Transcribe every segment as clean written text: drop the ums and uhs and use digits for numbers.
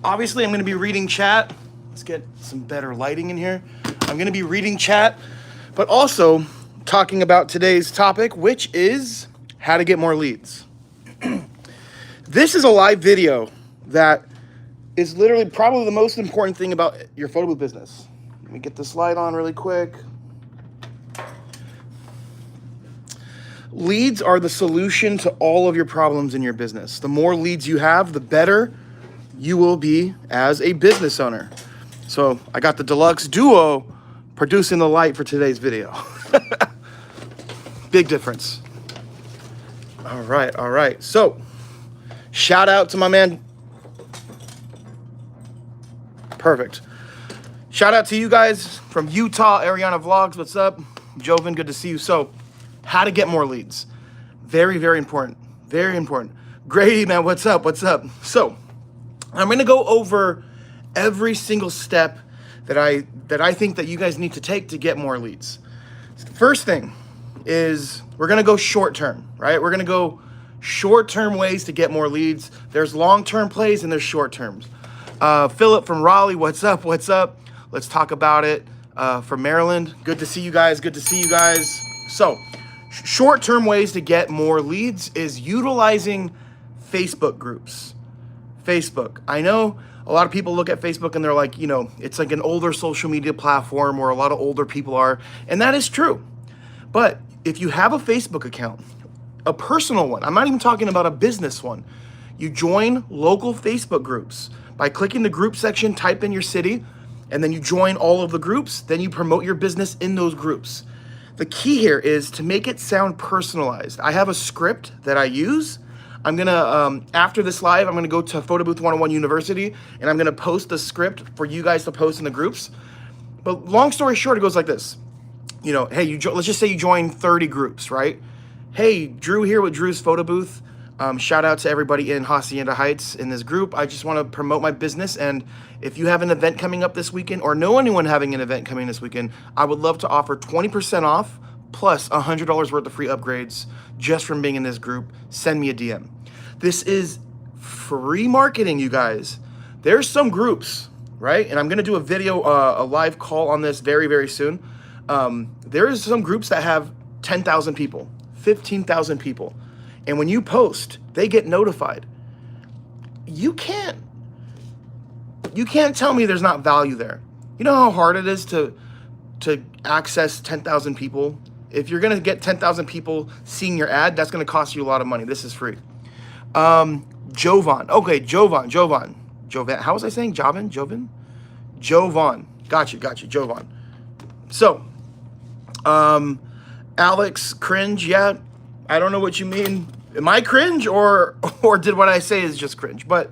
Obviously, I'm going to be reading chat. Let's get some better lighting in here. I'm going to be reading chat, but also talking about today's topic, which is how to get more leads. This is a live video that is literally probably the most important thing about your photo booth business. Let me get this light on really quick. Leads are the solution to all of your problems in your business. The more leads you have, the better you will be as a business owner. So I got the Deluxe Duo producing the light for today's video. Big difference. All right. So shout out to my man. Perfect. Shout out to you guys from Utah, Ariana Vlogs. What's up? Joven, good to see you. So how to get more leads. Very, very important. Very important. Grady, man, what's up? So I'm going to go over every single step that I think that you guys need to take to get more leads. First thing is we're going to go short term, right? We're going to go short term ways to get more leads. There's long term plays and there's short terms. Philip from Raleigh, what's up? Let's talk about it. From Maryland, good to see you guys. So short term ways to get more leads is utilizing Facebook groups. Facebook. I know a lot of people look at Facebook and they're like, it's like an older social media platform where a lot of older people are, and that is true. But if you have a Facebook account, a personal one, I'm not even talking about a business one, you join local Facebook groups by clicking the group section, type in your city, and then you join all of the groups, then you promote your business in those groups. The key here is to make it sound personalized. I have a script that I use. I'm gonna, after this live, I'm gonna go to Photo Booth 101 University and I'm gonna post the script for you guys to post in the groups. But long story short, it goes like this. Hey, let's just say you join 30 groups, right? Hey, Drew here with Drew's Photo Booth. Shout out to everybody in Hacienda Heights in this group. I just wanna promote my business, and if you have an event coming up this weekend or know anyone having an event coming this weekend, I would love to offer 20% off plus $100 worth of free upgrades just from being in this group. Send me a DM. This is free marketing, you guys. There's some groups, right? And I'm gonna do a video, a live call on this very, very soon. There's some groups that have 10,000 people, 15,000 people. And when you post, they get notified. You can't tell me there's not value there. You know how hard it is to access 10,000 people? If you're gonna get 10,000 people seeing your ad, that's gonna cost you a lot of money. This is free. Jovan. Okay, Jovan. How was I saying? Jovan? Got you, Jovan. So, Alex, cringe, yeah. I don't know what you mean. Am I cringe or did what I say is just cringe? But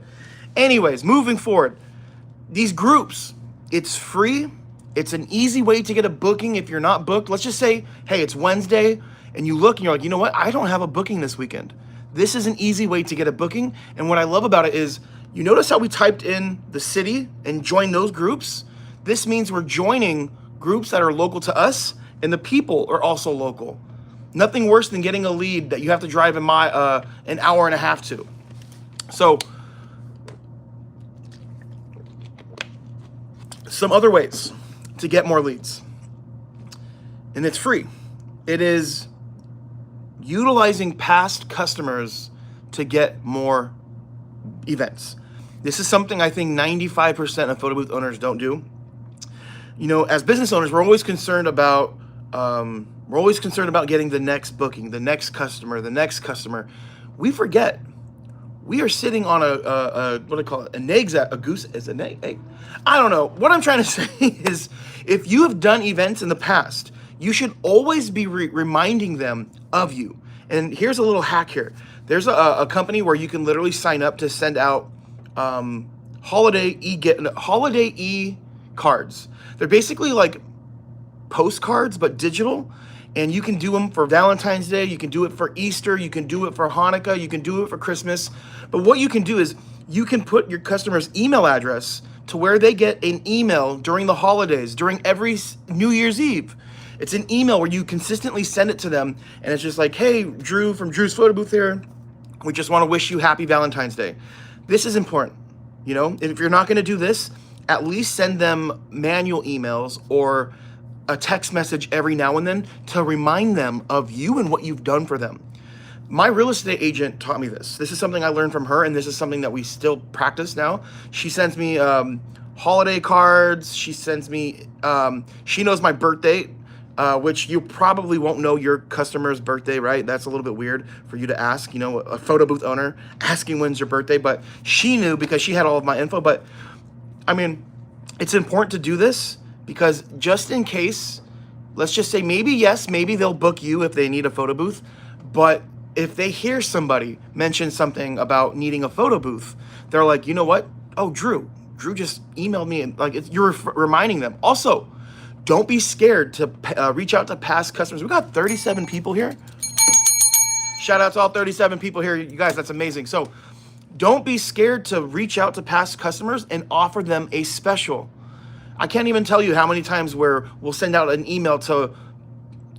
anyways, moving forward, these groups, it's free. It's an easy way to get a booking if you're not booked. Let's just say, hey, it's Wednesday and you look and you're like, you know what? I don't have a booking this weekend. This is an easy way to get a booking. And what I love about it is, you notice how we typed in the city and join those groups? This means we're joining groups that are local to us and the people are also local. Nothing worse than getting a lead that you have to drive an hour and a half to. So, some other ways to get more leads. And it's free. It is utilizing past customers to get more events. This is something I think 95% of photo booth owners don't do. As business owners, we're always concerned about getting the next booking, the next customer. We forget we are sitting on a what do I call it? An egg, a goose is an egg. I don't know. What I'm trying to say is, if you have done events in the past, you should always be reminding them of you. And here's a little hack here. There's a company where you can literally sign up to send out holiday e-cards. They're basically like postcards, but digital. And you can do them for Valentine's Day. You can do it for Easter. You can do it for Hanukkah. You can do it for Christmas. But what you can do is you can put your customer's email address to where they get an email during the holidays, during every New Year's Eve. It's an email where you consistently send it to them. And it's just like, hey, Drew from Drew's Photo Booth here. We just want to wish you happy Valentine's Day. This is important. You know, if you're not going to do this, at least send them manual emails or a text message every now and then to remind them of you and what you've done for them. My real estate agent taught me this. This is something I learned from her, and this is something that we still practice now. She sends me holiday cards. She sends me, she knows my birthday, which you probably won't know your customer's birthday, right? That's a little bit weird for you to ask, you know, a photo booth owner asking when's your birthday, but she knew because she had all of my info. But I mean, it's important to do this because just in case, let's just say maybe, yes, maybe they'll book you if they need a photo booth, but if they hear somebody mention something about needing a photo booth, they're like, you know what? Oh, Drew just emailed me, and like you're reminding them. Also, don't be scared to reach out to past customers. We got 37 people here. Shout out to all 37 people here. You guys, that's amazing. So don't be scared to reach out to past customers and offer them a special. I can't even tell you how many times where we'll send out an email to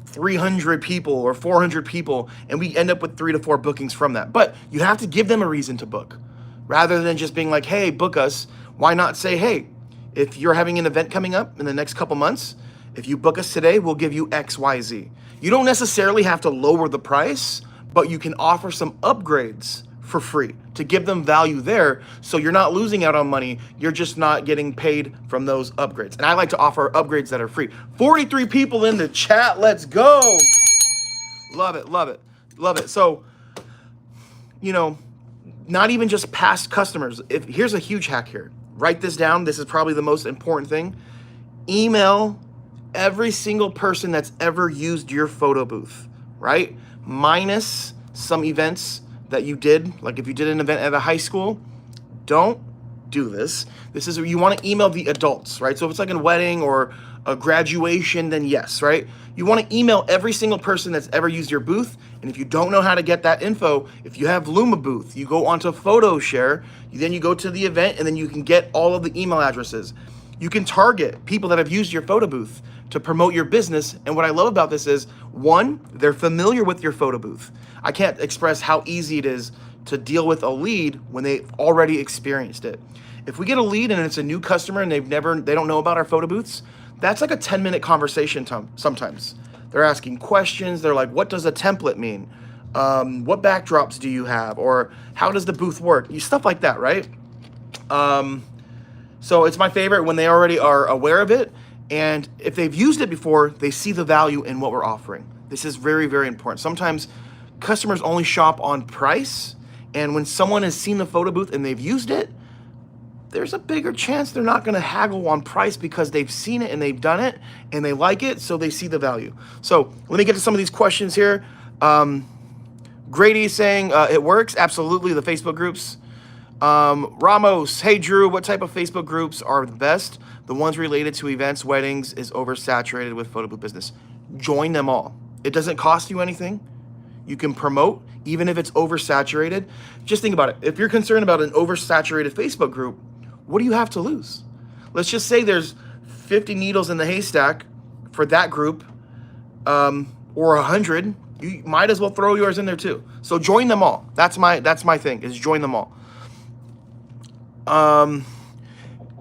300 people or 400 people, and we end up with 3 to 4 bookings from that. But you have to give them a reason to book. Rather than just being like, hey, book us, why not say, hey, if you're having an event coming up in the next couple months, if you book us today, we'll give you X, Y, Z. You don't necessarily have to lower the price, but you can offer some upgrades for free to give them value there, so you're not losing out on money, you're just not getting paid from those upgrades. And I like to offer upgrades that are free. 43 people in the chat, let's go. Love it, love it, love it. So, you know, not even just past customers. Here's a huge hack here. Write this down, this is probably the most important thing. Email every single person that's ever used your photo booth, right? Minus some events that you did, like if you did an event at a high school, don't do this. This is, you want to email the adults, right? So if it's like a wedding or a graduation, then yes, right? You want to email every single person that's ever used your booth. And if you don't know how to get that info, if you have Luma Booth, you go onto PhotoShare, then you go to the event, and then you can get all of the email addresses. You can target people that have used your photo booth to promote your business. And what I love about this is, one, they're familiar with your photo booth. I can't express how easy it is to deal with a lead when they've already experienced it. If we get a lead and it's a new customer and they don't know about our photo booths, that's like a 10-minute conversation sometimes. They're asking questions. They're like, what does a template mean? What backdrops do you have? Or how does the booth work? Stuff like that, right? So it's my favorite when they already are aware of it. And if they've used it before, they see the value in what we're offering. This is very, very important. Sometimes customers only shop on price. And when someone has seen the photo booth and they've used it, there's a bigger chance they're not going to haggle on price because they've seen it and they've done it and they like it, so they see the value. So let me get to some of these questions here. Grady saying it works. Absolutely, the Facebook groups. Ramos, hey Drew, what type of Facebook groups are the best? The ones related to events, weddings is oversaturated with photo booth business. Join them all. It doesn't cost you anything. You can promote, even if it's oversaturated. Just think about it. If you're concerned about an oversaturated Facebook group, what do you have to lose? Let's just say there's 50 needles in the haystack for that group, or 100. You might as well throw yours in there too. So join them all. That's my thing, is join them all.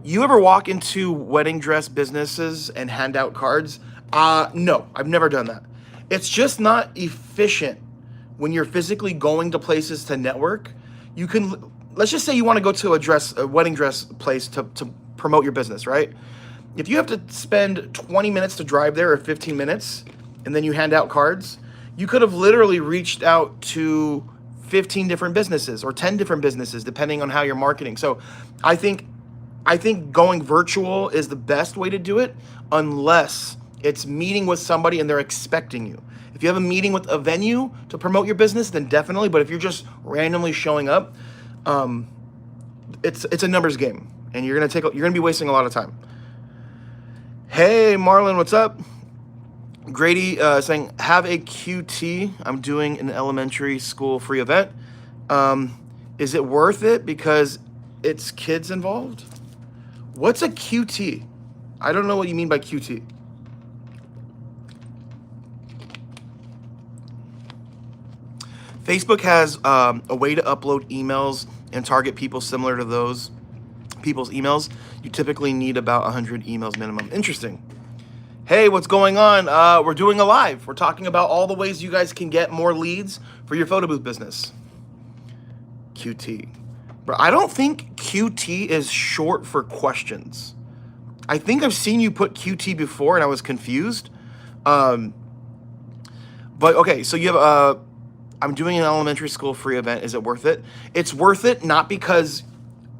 You ever walk into wedding dress businesses and hand out cards? No, I've never done that. It's just not efficient when you're physically going to places to network. You can, let's just say you want to go to a wedding dress place to promote your business, right? If you have to spend 20 minutes to drive there or 15 minutes, and then you hand out cards, you could have literally reached out to 15 different businesses or 10 different businesses, depending on how you're marketing. So I think going virtual is the best way to do it, unless it's meeting with somebody and they're expecting you. If you have a meeting with a venue to promote your business, then definitely. But if you're just randomly showing up, it's a numbers game, and you're gonna be wasting a lot of time. Hey Marlon, what's up? Grady saying, have a QT. I'm doing an elementary school free event. Is it worth it because it's kids involved? What's a QT? I don't know what you mean by QT. Facebook has a way to upload emails and target people similar to those people's emails, you typically need about 100 emails minimum. Interesting. Hey, what's going on? We're doing a live. We're talking about all the ways you guys can get more leads for your photo booth business. QT. But I don't think QT is short for questions. I think I've seen you put QT before and I was confused. But okay, so you have I'm doing an elementary school free event. Is it worth it? It's worth it not because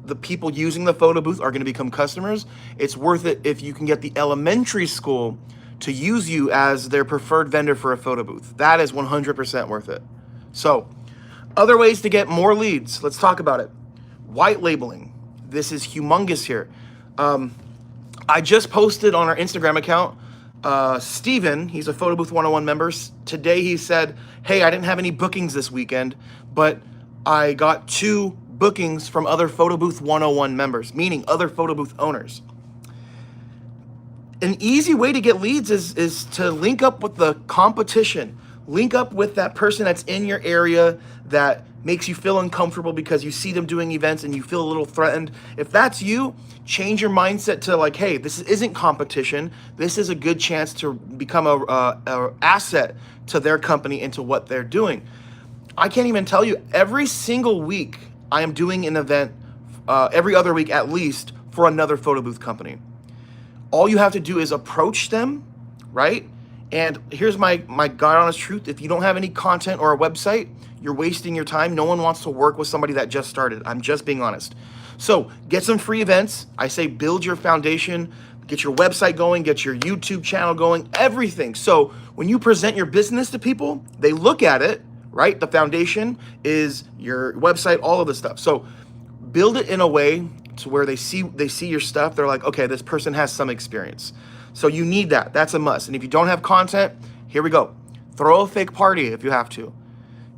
the people using the photo booth are going to become customers. It's worth it if you can get the elementary school to use you as their preferred vendor for a photo booth. That is 100% worth it. So, other ways to get more leads. Let's talk about it. White labeling. This is humongous here. I just posted on our Instagram account, Steven, he's a Photo Booth 101 member. Today he said, hey, I didn't have any bookings this weekend, but I got 2 bookings from other Photo Booth 101 members, meaning other photo booth owners. An easy way to get leads is to link up with the competition. Link up with that person that's in your area that makes you feel uncomfortable because you see them doing events and you feel a little threatened. If that's you, change your mindset to like, hey, this isn't competition. This is a good chance to become a asset to their company and to what they're doing. I can't even tell you, every single week I am doing an event, every other week at least, for another photo booth company. All you have to do is approach them, right? And here's my God honest truth. If you don't have any content or a website, you're wasting your time. No one wants to work with somebody that just started. I'm just being honest. So get some free events. I say build your foundation, get your website going, get your YouTube channel going, everything. So when you present your business to people, they look at it, right? The foundation is your website, all of the stuff. So build it in a way to where they see your stuff. They're like, okay, this person has some experience. So you need that. That's a must. And if you don't have content, here we go. Throw a fake party if you have to.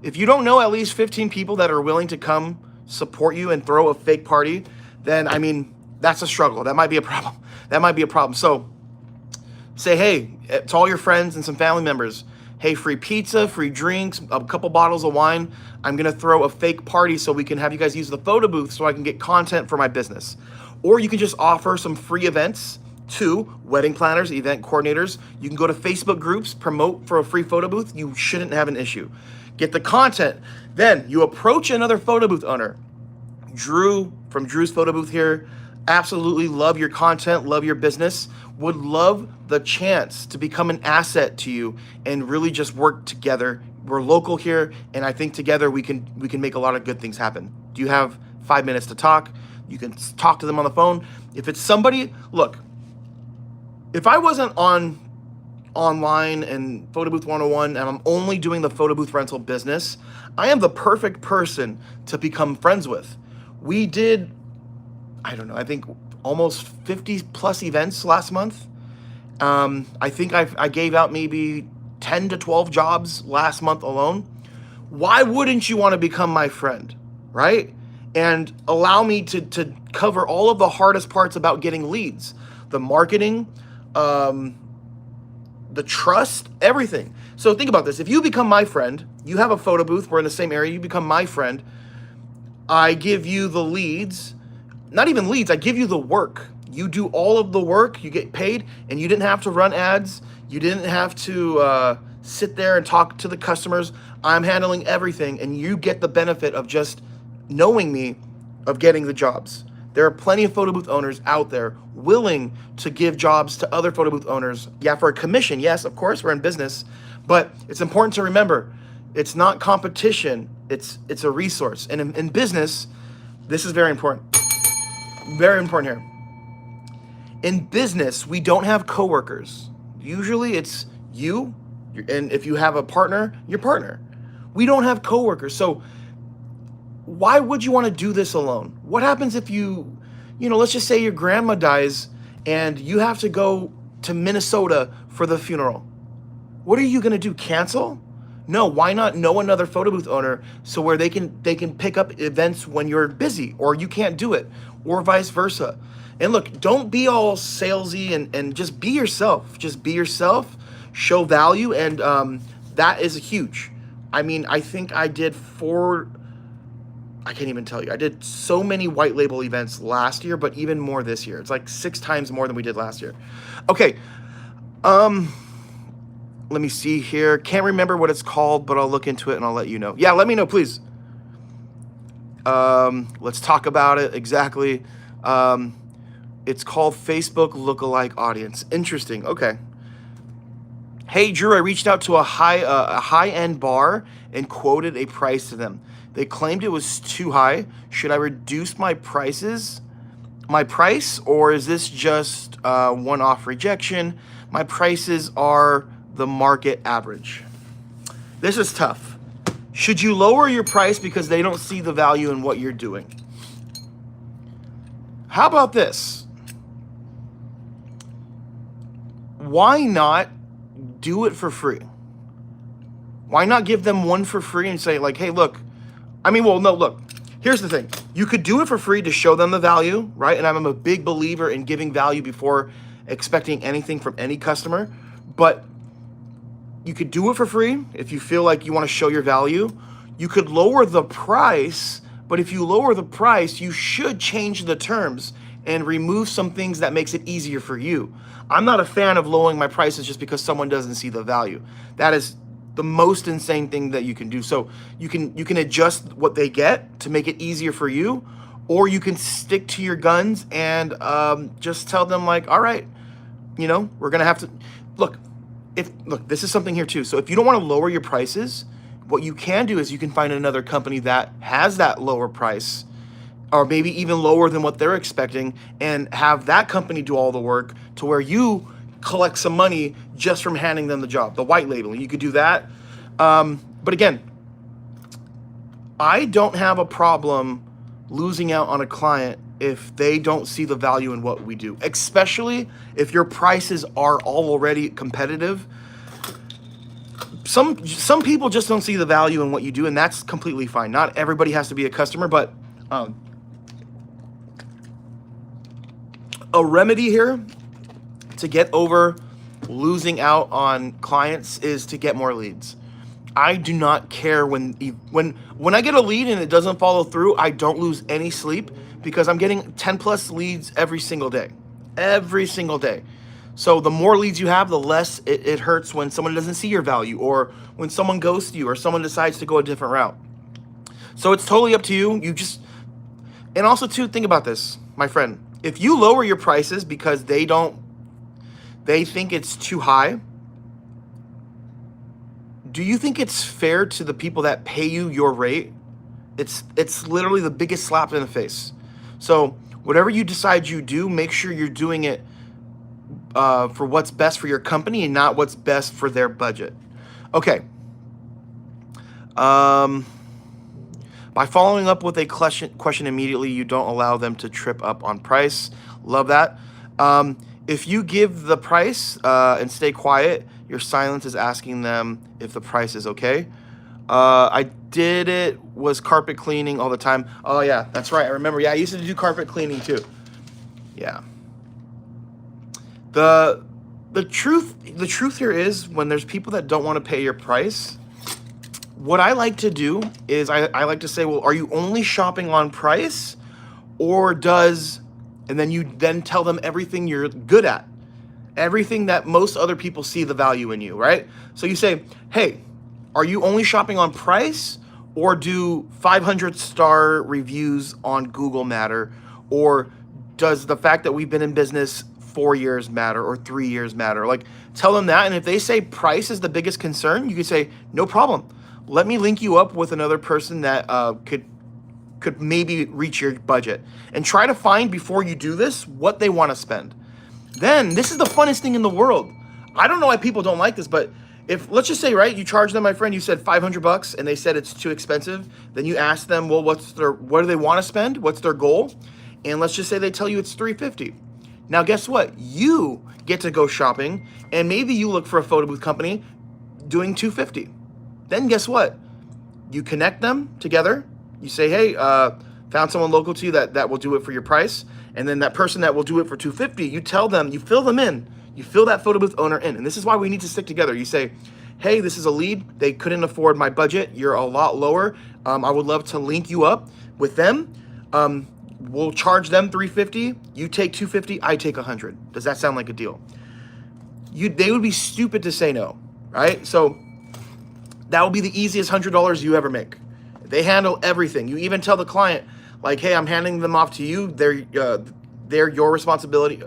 If you don't know at least 15 people that are willing to come support you and throw a fake party, then I mean, that's a struggle. That might be a problem. That might be a problem. So say, hey, to all your friends and some family members, hey, free pizza, free drinks, a couple bottles of wine. I'm going to throw a fake party so we can have you guys use the photo booth so I can get content for my business. Or you can just offer some free events to wedding planners, event coordinators. You can go to Facebook groups, promote for a free photo booth. You shouldn't have an issue. Get the content. Then you approach another photo booth owner. Drew from Drew's Photo Booth here. Absolutely love your content, love your business. Would love the chance to become an asset to you and really just work together. We're local here, and I think together we can make a lot of good things happen. Do you have 5 minutes to talk? You can talk to them on the phone. If it's somebody, look, if I wasn't online and Photo Booth 101 and I'm only doing the photo booth rental business, I am the perfect person to become friends with. We did, I don't know, I think almost 50 plus events last month. I think I gave out maybe 10 to 12 jobs last month alone. Why wouldn't you want to become my friend, right? And allow me to cover all of the hardest parts about getting leads, the marketing, the trust, everything. So think about this. If you become my friend, you have a photo booth, we're in the same area, you become my friend, I give you the leads, not even leads, I give you the work. You do all of the work, you get paid, and you didn't have to run ads, you didn't have to sit there and talk to the customers. I'm handling everything, and you get the benefit of just knowing me, of getting the jobs. There are plenty of photo booth owners out there willing to give jobs to other photo booth owners. Yeah, for a commission. Yes, of course, we're in business. But it's important to remember, it's not competition. It's a resource. And in business, this is very important. Very important here. In business, we don't have coworkers. Usually it's you, and if you have a partner, your partner. We don't have coworkers. So why would you want to do this alone? What happens if let's just say your grandma dies and you have to go to Minnesota for the funeral? What are you going to do? Cancel? No, why not know another photo booth owner so where they can pick up events when you're busy or you can't do it, or vice versa. And look, don't be all salesy and just be yourself. Just be yourself, show value, and that is huge. I mean, I think I did I can't even tell you. I did so many white label events last year, but even more this year. It's like 6 times more than we did last year. Okay. Let me see here. Can't remember what it's called, but I'll look into it and I'll let you know. Yeah, let me know, please. Let's talk about it. Exactly. It's called Facebook Lookalike Audience. Interesting. Okay. Hey, Drew, I reached out to a high-end bar and quoted a price to them. They claimed it was too high. Should I reduce my price, or is this just one-off rejection? My prices are the market average. This is tough. Should you lower your price because they don't see the value in what you're doing? How about this? Why not do it for free? Why not give them one for free and say like, hey, look, look, here's the thing. You could do it for free to show them the value, right? And I'm a big believer in giving value before expecting anything from any customer, but you could do it for free if you feel like you want to show your value. You could lower the price, but if you lower the price, you should change the terms and remove some things that makes it easier for you. I'm not a fan of lowering my prices just because someone doesn't see the value. That is the most insane thing that you can do. So you can adjust what they get to make it easier for you, or you can stick to your guns and just tell them like, all right, we're gonna have to look. This is something here too. So if you don't want to lower your prices, what you can do is you can find another company that has that lower price, or maybe even lower than what they're expecting, and have that company do all the work to where you collect some money just from handing them the job, the white labeling. You could do that. But again, I don't have a problem losing out on a client if they don't see the value in what we do, especially if your prices are already competitive. Some people just don't see the value in what you do, and that's completely fine. Not everybody has to be a customer, but a remedy here to get over losing out on clients is to get more leads. I do not care when I get a lead and it doesn't follow through. I don't lose any sleep because I'm getting 10 plus leads every single day. So the more leads you have, the less it hurts when someone doesn't see your value, or when someone ghosts you, or someone decides to go a different route. So it's totally up to you. And also too, think about this, my friend. If you lower your prices because they think it's too high, do you think it's fair to the people that pay you your rate? It's literally the biggest slap in the face. So whatever you decide you do, make sure you're doing it for what's best for your company and not what's best for their budget. Okay. By following up with a question immediately, you don't allow them to trip up on price. Love that. If you give the price and stay quiet, your silence is asking them if the price is okay. I did it, was carpet cleaning all the time. Oh yeah, that's right. I remember. Yeah, I used to do carpet cleaning too. Yeah. The truth here is, when there's people that don't want to pay your price, what I like to do is I like to say, well, are you only shopping on price, or and then you tell them everything you're good at, everything that most other people see the value in you, right? So you say, hey, are you only shopping on price, or do 500-star reviews on Google matter, or does the fact that we've been in business 4 years matter, or 3 years matter? Like, tell them that. And if they say price is the biggest concern, you can say, no problem. Let me link you up with another person that could maybe reach your budget, and try to find, before you do this, what they want to spend. Then this is the funnest thing in the world. I don't know why people don't like this, but if, let's just say, right, you charge them, my friend, you said $500 and they said it's too expensive, then you ask them, well, what do they want to spend? What's their goal? And let's just say they tell you it's $350. Now, guess what? You get to go shopping, and maybe you look for a photo booth company doing $250. Then guess what? You connect them together. You say, hey, found someone local to you that will do it for your price. And then that person that will do it for $250, you tell them, you fill them in. You fill that photo booth owner in. And this is why we need to stick together. You say, hey, this is a lead. They couldn't afford my budget. You're a lot lower. I would love to link you up. With them, we'll charge them $350. You take $250. I take $100. Does that sound like a deal? They would be stupid to say no, right? So that will be the easiest $100 you ever make. They handle everything. You even tell the client, like, hey, I'm handing them off to you. They're your responsibility.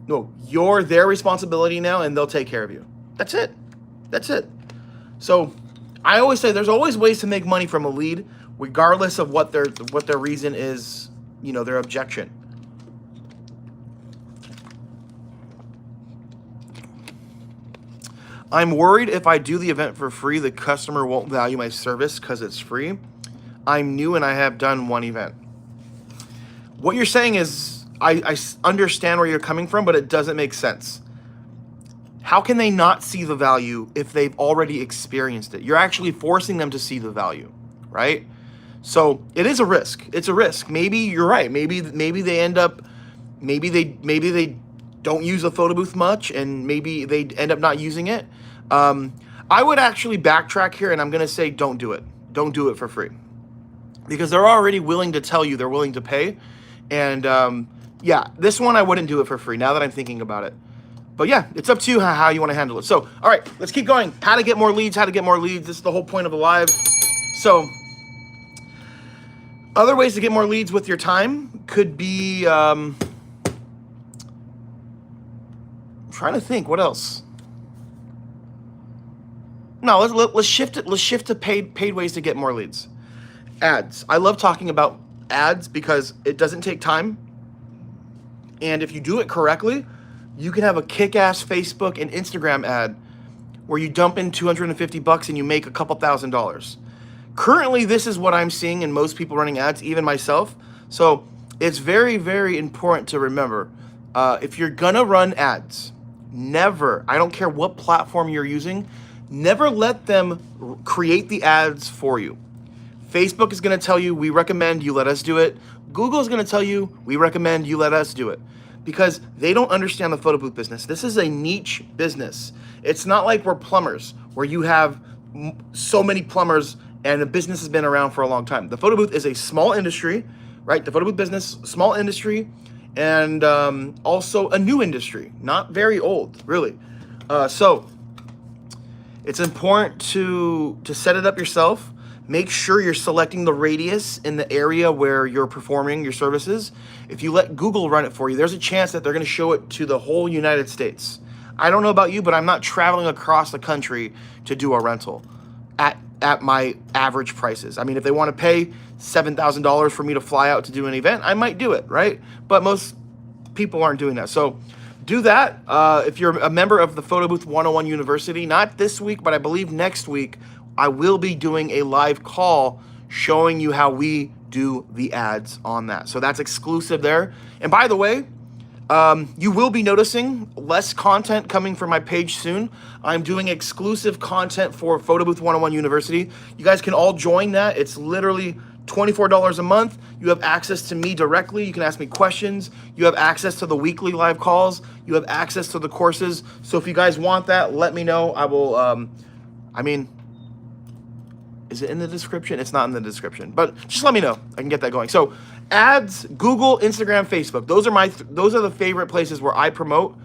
No, you're their responsibility now, and they'll take care of you. That's it. That's it. So I always say there's always ways to make money from a lead, regardless of what their reason is, their objection. I'm worried if I do the event for free, the customer won't value my service because it's free. I'm new and I have done one event. What you're saying is, I understand where you're coming from, but it doesn't make sense. How can they not see the value if they've already experienced it? You're actually forcing them to see the value, right? So it is a risk. It's a risk. Maybe you're right. Maybe they end up, maybe they don't use a photo booth much, and maybe they end up not using it. I would actually backtrack here, and I'm going to say don't do it. Don't do it for free, because they're already willing to tell you they're willing to pay. And yeah, this one I wouldn't do it for free now that I'm thinking about it. But yeah, it's up to you how you want to handle it. So, all right, let's keep going. How to get more leads, how to get more leads. This is the whole point of the live. So other ways to get more leads with your time could be, trying to think, what else? No, let's shift it. Let's shift to paid ways to get more leads. Ads. I love talking about ads because it doesn't take time. And if you do it correctly, you can have a kick-ass Facebook and Instagram ad where you dump in $250 and you make a couple $1,000s. Currently, this is what I'm seeing in most people running ads, even myself. So it's very, very important to remember, if you're gonna run ads, never, I don't care what platform you're using, never let them create the ads for you. Facebook is gonna tell you, we recommend you let us do it. Google is gonna tell you, we recommend you let us do it. Because they don't understand the photo booth business. This is a niche business. It's not like we're plumbers, where you have so many plumbers and the business has been around for a long time. The photo booth is a small industry, right? The photo booth business, small industry, and also a new industry, not very old, really. So it's important to set it up yourself. Make sure you're selecting the radius in the area where you're performing your services. If you let Google run it for you, there's a chance that they're going to show it to the whole United States. I don't know about you, but I'm not traveling across the country to do a rental at my average prices. I mean, if they want to pay $7,000 for me to fly out to do an event, I might do it, right? But most people aren't doing that. So do that. If you're a member of the Photo Booth 101 University, not this week, but I believe next week, I will be doing a live call showing you how we do the ads on that. So that's exclusive there. And by the way, you will be noticing less content coming from my page soon. I'm doing exclusive content for Photo Booth 101 University. You guys can all join that. It's literally $24 a month. You have access to me directly. You can ask me questions. You have access to the weekly live calls. You have access to the courses. So if you guys want that, let me know. I will, is it in the description? It's not in the description, but just let me know. I can get that going. So ads, Google, Instagram, Facebook. Those are the favorite places where I promote.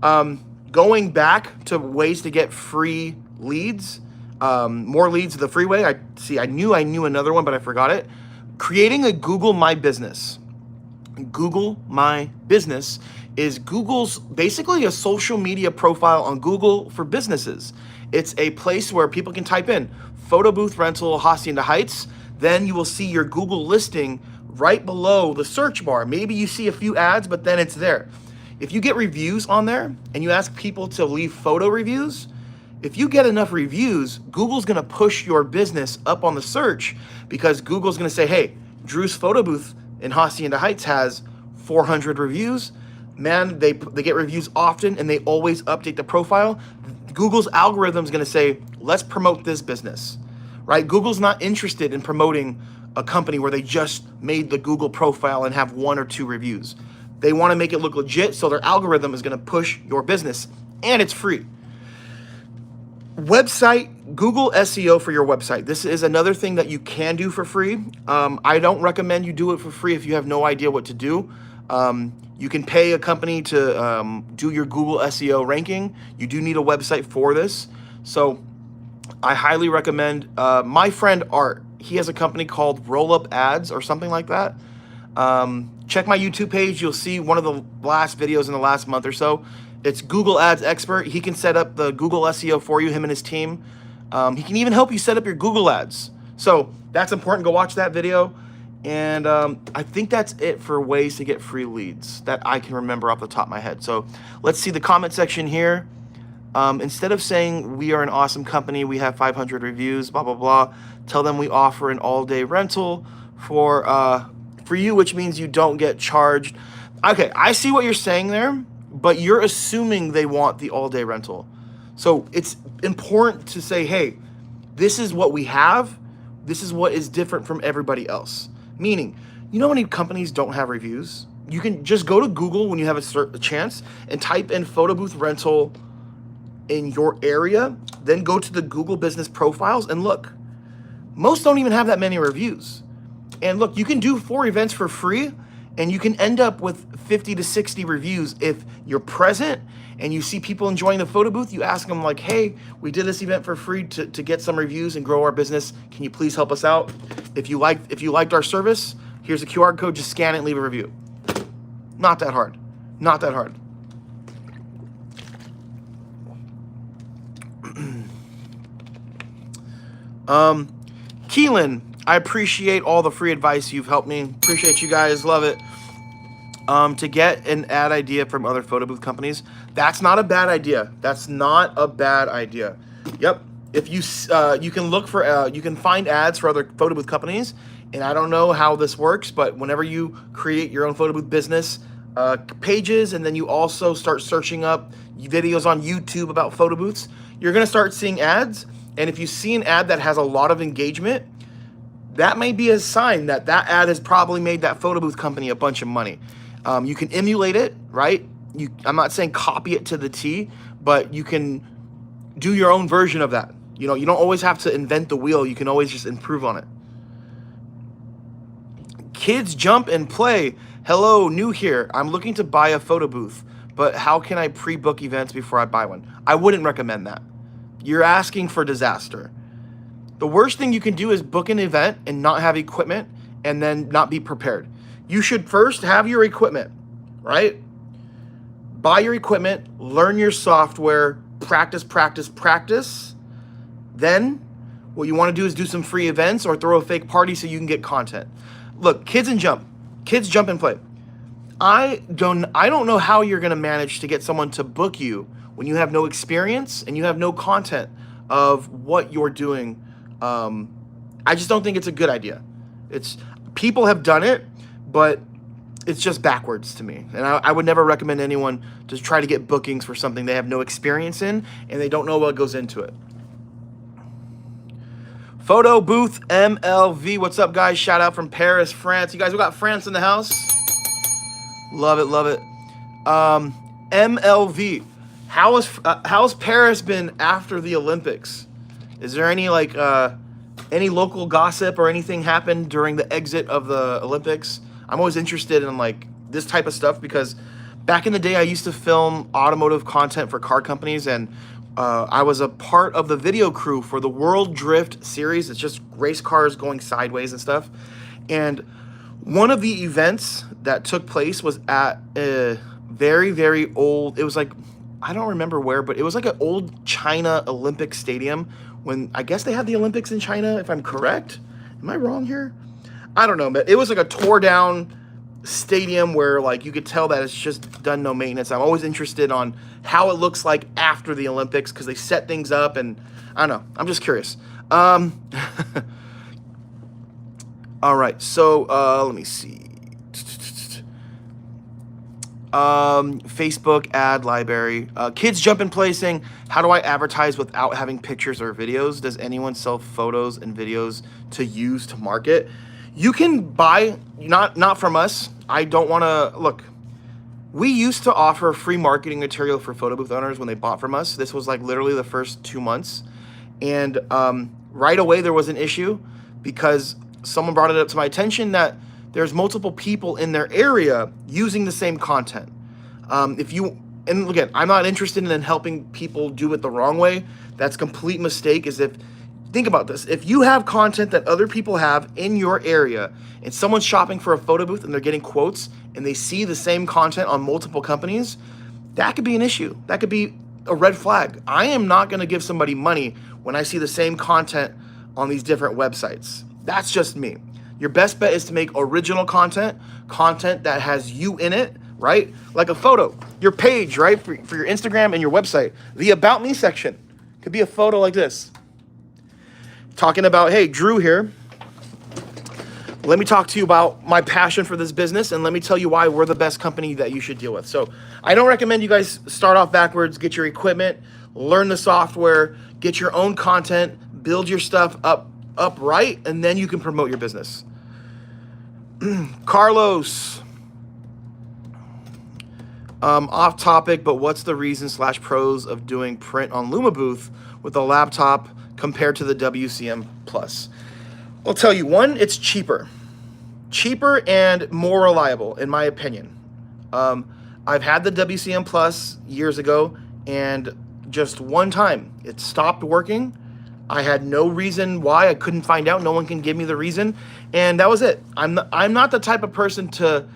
Going back to ways to get free leads, more leads the free way. I knew another one, but I forgot it. Creating a Google My Business. Google My Business is Google's basically a social media profile on Google for businesses. It's a place where people can type in photo booth rental Hacienda Heights. Then you will see your Google listing right below the search bar. Maybe you see a few ads, but then it's there. If you get reviews on there and you ask people to leave photo reviews, if you get enough reviews, Google's gonna push your business up on the search, because Google's gonna say, hey, Drew's photo booth in Hacienda Heights has 400 reviews. Man, they get reviews often and they always update the profile. Google's algorithm is going to say, let's promote this business, right? Google's not interested in promoting a company where they just made the Google profile and have 1 or 2 reviews. They want to make it look legit, so their algorithm is going to push your business, and it's free. Website, Google SEO for your website. This is another thing that you can do for free. I don't recommend you do it for free if you have no idea what to do. You can pay a company to do your Google SEO ranking. You do need a website for this. So I highly recommend my friend Art. He has a company called Roll Up Ads or something like that. Check my YouTube page. You'll see one of the last videos in the last month or so. It's Google Ads Expert. He can set up the Google SEO for you, him and his team. He can even help you set up your Google Ads. So that's important. Go watch that video. And I think that's it for ways to get free leads that I can remember off the top of my head. So let's see the comment section here. Instead of saying we are an awesome company, we have 500 reviews, blah, blah, blah, tell them we offer an all-day rental for you, which means you don't get charged. Okay, I see what you're saying there, but you're assuming they want the all-day rental. So it's important to say, hey, this is what we have. This is what is different from everybody else. Meaning, you know how many companies don't have reviews? You can just go to Google when you have a chance and type in photo booth rental in your area, then go to the Google business profiles and look. Most don't even have that many reviews. And look, you can do 4 events for free and you can end up with 50 to 60 reviews if you're present and you see people enjoying the photo booth. You ask them like, hey, we did this event for free to get some reviews and grow our business. Can you please help us out? If you liked our service, here's a QR code, just scan it and leave a review. Not that hard, not that hard. Keelan, I appreciate all the free advice you've helped me. Appreciate you guys, love it. To get an ad idea from other photo booth companies, that's not a bad idea. That's not a bad idea. Yep. If you you can look for you can find ads for other photo booth companies, and I don't know how this works, but whenever you create your own photo booth business pages, and then you also start searching up videos on YouTube about photo booths, you're gonna start seeing ads. And if you see an ad that has a lot of engagement, that may be a sign that that ad has probably made that photo booth company a bunch of money. You can emulate it, right? I'm not saying copy it to the T, but you can do your own version of that. You know, you don't always have to invent the wheel. You can always just improve on it. Kids jump and play. Hello, new here. I'm looking to buy a photo booth, but how can I pre-book events before I buy one? I wouldn't recommend that. You're asking for disaster. The worst thing you can do is book an event and not have equipment and then not be prepared. You should first have your equipment, right? Buy your equipment, learn your software, practice, practice, practice. Then what you want to do is do some free events or throw a fake party so you can get content. Look, kids jump and play. I don't know how you're going to manage to get someone to book you when you have no experience and you have no content of what you're doing. I just don't think it's a good idea. People have done it, but it's just backwards to me. And I would never recommend anyone to try to get bookings for something they have no experience in and they don't know what goes into it. Photo Booth MLV. What's up, guys? Shout out from Paris, France. You guys, we got France in the house. Love it, love it. MLV. How's Paris been after the Olympics? Is there any any local gossip or anything happened during the exit of the Olympics? I'm always interested in like this type of stuff because back in the day I used to film automotive content for car companies, and I was a part of the video crew for the World Drift series. It's just race cars going sideways and stuff. And one of the events that took place was at a very, very old, it was like, I don't remember where, but it was like an old China Olympic stadium when I guess they had the Olympics in China, if I'm correct. Am I wrong here? I don't know, but it was like a tore down stadium where like you could tell that it's just done no maintenance. I'm always interested on how it looks like after the Olympics because they set things up, and I don't know. I'm just curious. All right, so let me see. Facebook ad library. Kids jump and play saying, how do I advertise without having pictures or videos? Does anyone sell photos and videos to use to market? You can buy, not from us. I don't want to, look, We used to offer free marketing material for photo booth owners when they bought from us. This was like literally the first 2 months. And right away there was an issue because someone brought it up to my attention that there's multiple people in their area using the same content. And again, I'm not interested in helping people do it the wrong way. That's a complete mistake. Think about this. If you have content that other people have in your area and someone's shopping for a photo booth and they're getting quotes and they see the same content on multiple companies, that could be an issue. That could be a red flag. I am not going to give somebody money when I see the same content on these different websites. That's just me. Your best bet is to make original content that has you in it, right? Like a photo, your page, right? For your Instagram and your website. The About Me section could be a photo like this. Talking about, hey, Drew here. Let me talk to you about my passion for this business, and let me tell you why we're the best company that you should deal with. So I don't recommend you guys start off backwards, get your equipment, learn the software, get your own content, build your stuff up right, and then you can promote your business. Carlos, off topic, but what's the reason / pros of doing print on LumaBooth with a laptop compared to the WCM Plus? I'll tell you, one, it's cheaper and more reliable, in my opinion. I've had the WCM Plus years ago, and just one time it stopped working. I had no reason why. I couldn't find out. No one can give me the reason, and that was it. I'm not the type of person to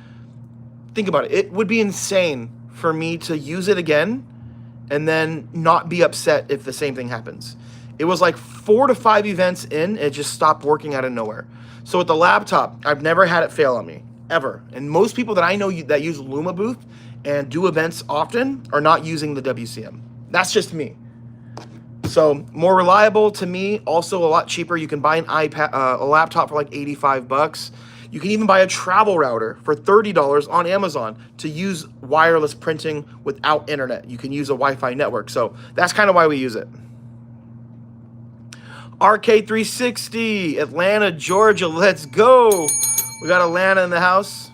think about it. It would be insane for me to use it again and then not be upset if the same thing happens. It was like 4 to 5 events in, it just stopped working out of nowhere. So with the laptop, I've never had it fail on me, ever. And most people that I know that use LumaBooth and do events often are not using the WCM. That's just me. So more reliable to me, also a lot cheaper. You can buy an a laptop for like $85. You can even buy a travel router for $30 on Amazon to use wireless printing without internet. You can use a Wi-Fi network. So that's kind of why we use it. RK360, Atlanta, Georgia. Let's go. We got Atlanta in the house.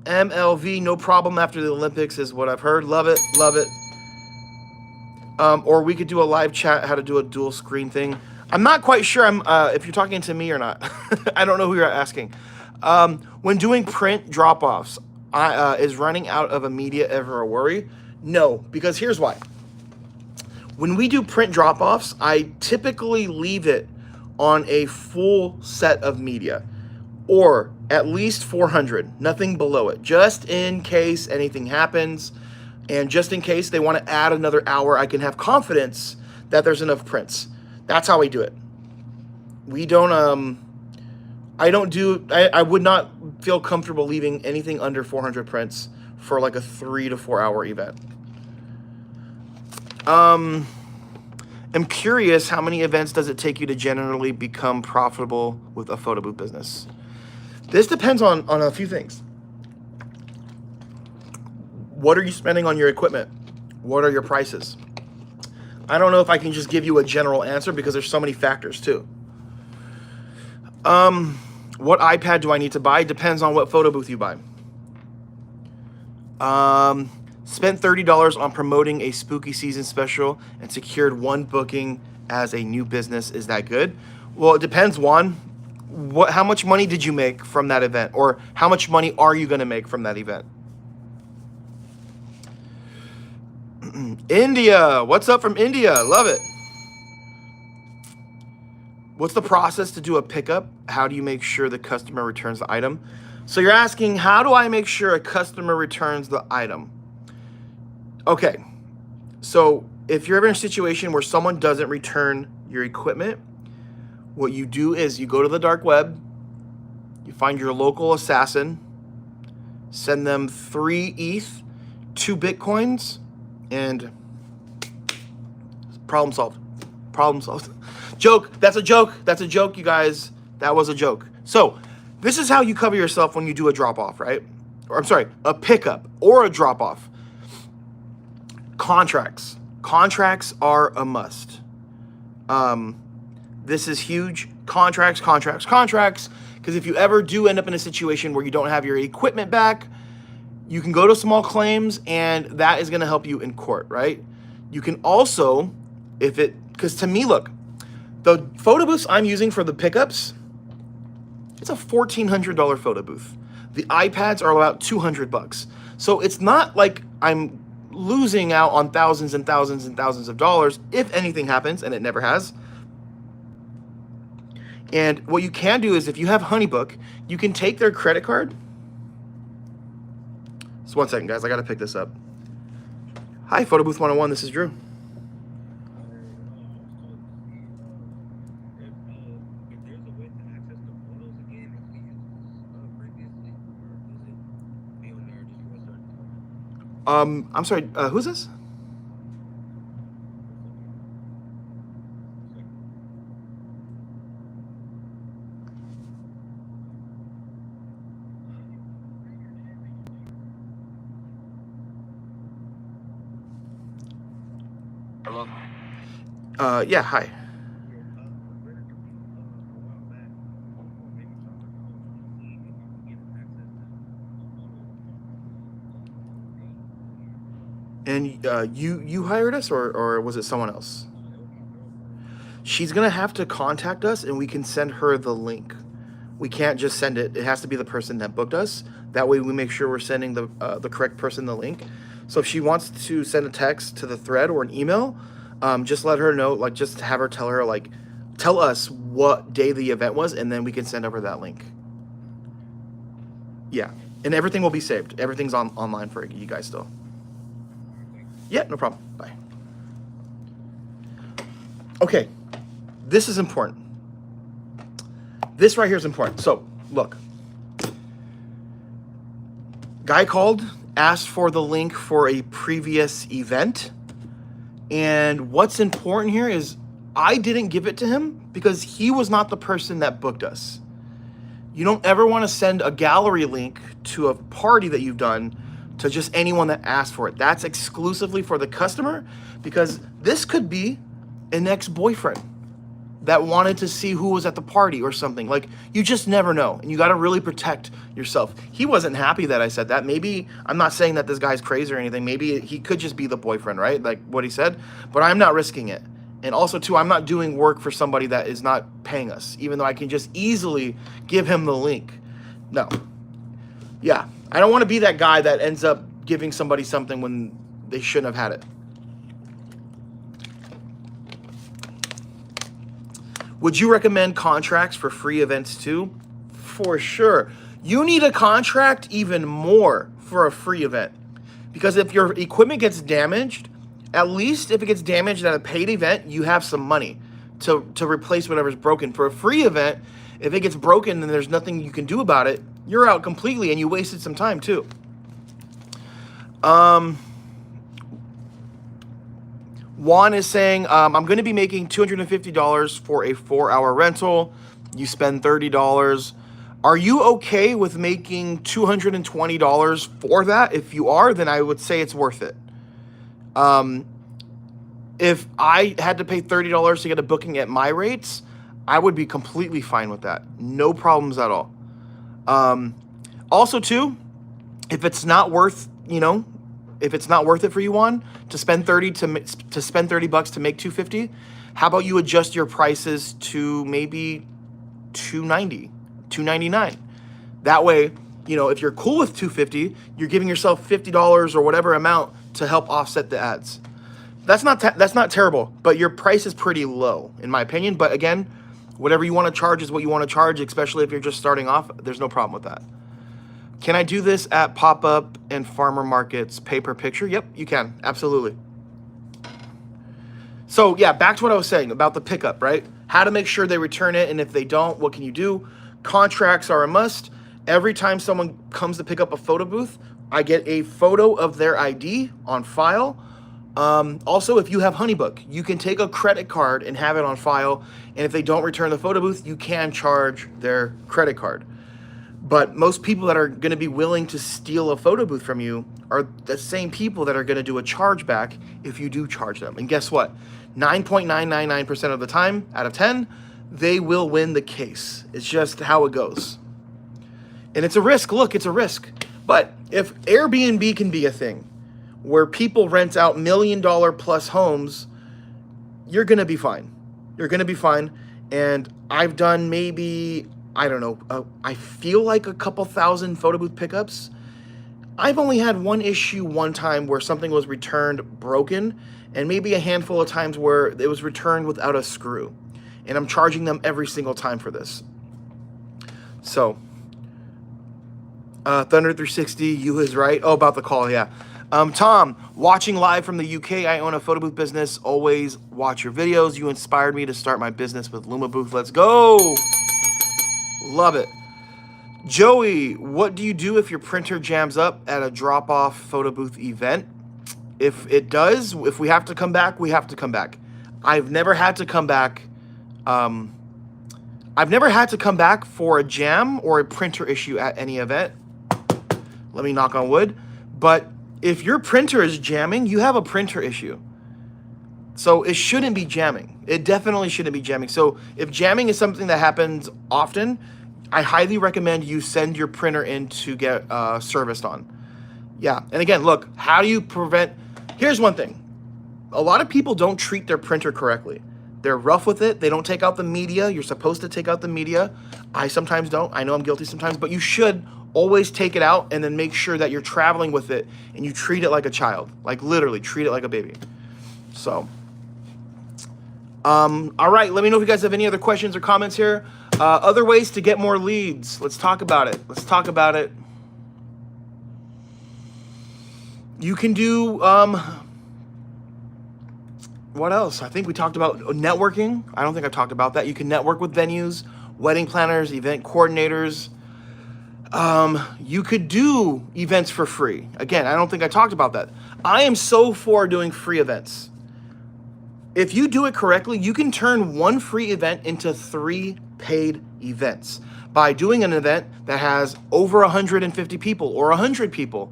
MLV, no problem after the Olympics is what I've heard. Love it. Love it. Or we could do a live chat, how to do a dual screen thing. I'm not quite sure if you're talking to me or not. I don't know who you're asking. When doing print drop-offs, is running out of a media ever a worry? No, because here's why. When we do print drop-offs, I typically leave it on a full set of media, or at least 400, nothing below it, just in case anything happens, and just in case they want to add another hour, I can have confidence that there's enough prints. That's how we do it. We don't, I would not feel comfortable leaving anything under 400 prints for like a 3 to 4 hour event. I'm curious, how many events does it take you to generally become profitable with a photo booth business? This depends on a few things. What are you spending on your equipment? What are your prices? I don't know if I can just give you a general answer because there's so many factors too. What iPad do I need to buy? Depends on what photo booth you buy. Spent $30 on promoting a spooky season special and secured 1 booking as a new business. Is that good? Well, it depends, Juan. How much money did you make from that event? Or how much money are you going to make from that event? India. What's up from India? Love it. What's the process to do a pickup? How do you make sure the customer returns the item? So you're asking, how do I make sure a customer returns the item? Okay, so if you're ever in a situation where someone doesn't return your equipment, what you do is you go to the dark web, you find your local assassin, send them 3 ETH, 2 Bitcoins, and problem solved. Problem solved. Joke. That's a joke. That's a joke, you guys. That was a joke. So this is how you cover yourself when you do a drop-off, right? Or I'm sorry, a pickup or a drop-off. Contracts. Contracts are a must. This is huge. Contracts Because if you ever do end up in a situation where you don't have your equipment back, you can go to small claims, and that is going to help you in court, right? You can also, because to me, look, the photo booths I'm using for the pickups, it's a $1,400 photo booth. The iPads are about $200. So it's not like I'm losing out on thousands and thousands and thousands of dollars if anything happens, and it never has. And what you can do is if you have HoneyBook, you can take their credit card. So 1 second, guys, I got to pick this up. Hi, Photo Booth 101, this is Drew. I'm sorry, who's this? Hello? Yeah, hi. And you hired us, or was it someone else? She's gonna have to contact us, and we can send her the link. We can't just send it. It has to be the person that booked us. That way we make sure we're sending the correct person the link. So if she wants to send a text to the thread or an email, just let her know, like just have her tell her, like, tell us what day the event was, and then we can send over that link. Yeah, and everything will be saved. Everything's online for you guys still. Yeah, no problem. Bye. Okay, this is important. This right here is important. So, look. Guy called, asked for the link for a previous event. And what's important here is I didn't give it to him because he was not the person that booked us. You don't ever want to send a gallery link to a party that you've done to just anyone that asked for it. That's exclusively for the customer, because this could be an ex-boyfriend that wanted to see who was at the party or something. Like, you just never know, and you got to really protect yourself. He wasn't happy that I said that. Maybe, I'm not saying that this guy's crazy or anything. Maybe he could just be the boyfriend, right? Like what he said, but I'm not risking it. And also too, I'm not doing work for somebody that is not paying us, even though I can just easily give him the link. No. Yeah, I don't want to be that guy that ends up giving somebody something when they shouldn't have had it. Would you recommend contracts for free events too? For sure. You need a contract even more for a free event, because if your equipment gets damaged, at least if it gets damaged at a paid event, you have some money to replace whatever's broken. For a free event, if it gets broken and there's nothing you can do about it, you're out completely, and you wasted some time too. Juan is saying, I'm going to be making $250 for a 4-hour rental. You spend $30. Are you okay with making $220 for that? If you are, then I would say it's worth it. If I had to pay $30 to get a booking at my rates, I would be completely fine with that. No problems at all. Also too, if it's not worth, if it's not worth it for you, Juan, to spend $30 to make $250, how about you adjust your prices to maybe $290, $299? That way, if you're cool with $250, you're giving yourself $50 or whatever amount to help offset the ads. That's not terrible, but your price is pretty low, in my opinion. But again, whatever you want to charge is what you want to charge, especially if you're just starting off. There's no problem with that. Can I do this at pop-up and farmer markets, pay per picture? Yep, you can, absolutely. So yeah, back to what I was saying about the pickup, right? How to make sure they return it, and if they don't, what can you do? Contracts are a must. Every time someone comes to pick up a photo booth, I get a photo of their ID on file. Also, if you have HoneyBook, you can take a credit card and have it on file, and if they don't return the photo booth, you can charge their credit card. But most people that are going to be willing to steal a photo booth from you are the same people that are going to do a chargeback if you do charge them. And guess what? 9.999% of the time out of 10, they will win the case. It's just how it goes. And it's a risk. Look, it's a risk. But if Airbnb can be a thing where people rent out $1 million plus homes, you're going to be fine. You're going to be fine. And I've done maybe, I don't know, I feel like a couple thousand photo booth pickups. I've only had one issue one time where something was returned broken, and maybe a handful of times where it was returned without a screw. And I'm charging them every single time for this. So, Thunder 360, you is right. Oh, about the call, yeah. Tom, watching live from the UK. I own a photo booth business. Always watch your videos. You inspired me to start my business with Luma Booth. Let's go. Love it. Joey, what do you do if your printer jams up at a drop-off photo booth event? If it does, if we have to come back, we have to come back. I've never had to come back. I've never had to come back for a jam or a printer issue at any event. Let me knock on wood. But if your printer is jamming, you have a printer issue. So it shouldn't be jamming. It definitely shouldn't be jamming. So if jamming is something that happens often, I highly recommend you send your printer in to get serviced on. Yeah, and again, look, how do you prevent... Here's one thing. A lot of people don't treat their printer correctly. They're rough with it. They don't take out the media. You're supposed to take out the media. I sometimes don't. I know I'm guilty sometimes, but you should always take it out and then make sure that you're traveling with it and you treat it like a child. Like literally treat it like a baby. So, all right. Let me know if you guys have any other questions or comments here. Other ways to get more leads. Let's talk about it. Let's talk about it. You can do, what else? I think we talked about networking. I don't think I talked about that. You can network with venues, wedding planners, event coordinators. You could do events for free. Again, I don't think I talked about that. I am so for doing free events. If you do it correctly, you can turn one free event into 3 paid events by doing an event that has over 150 people or 100 people,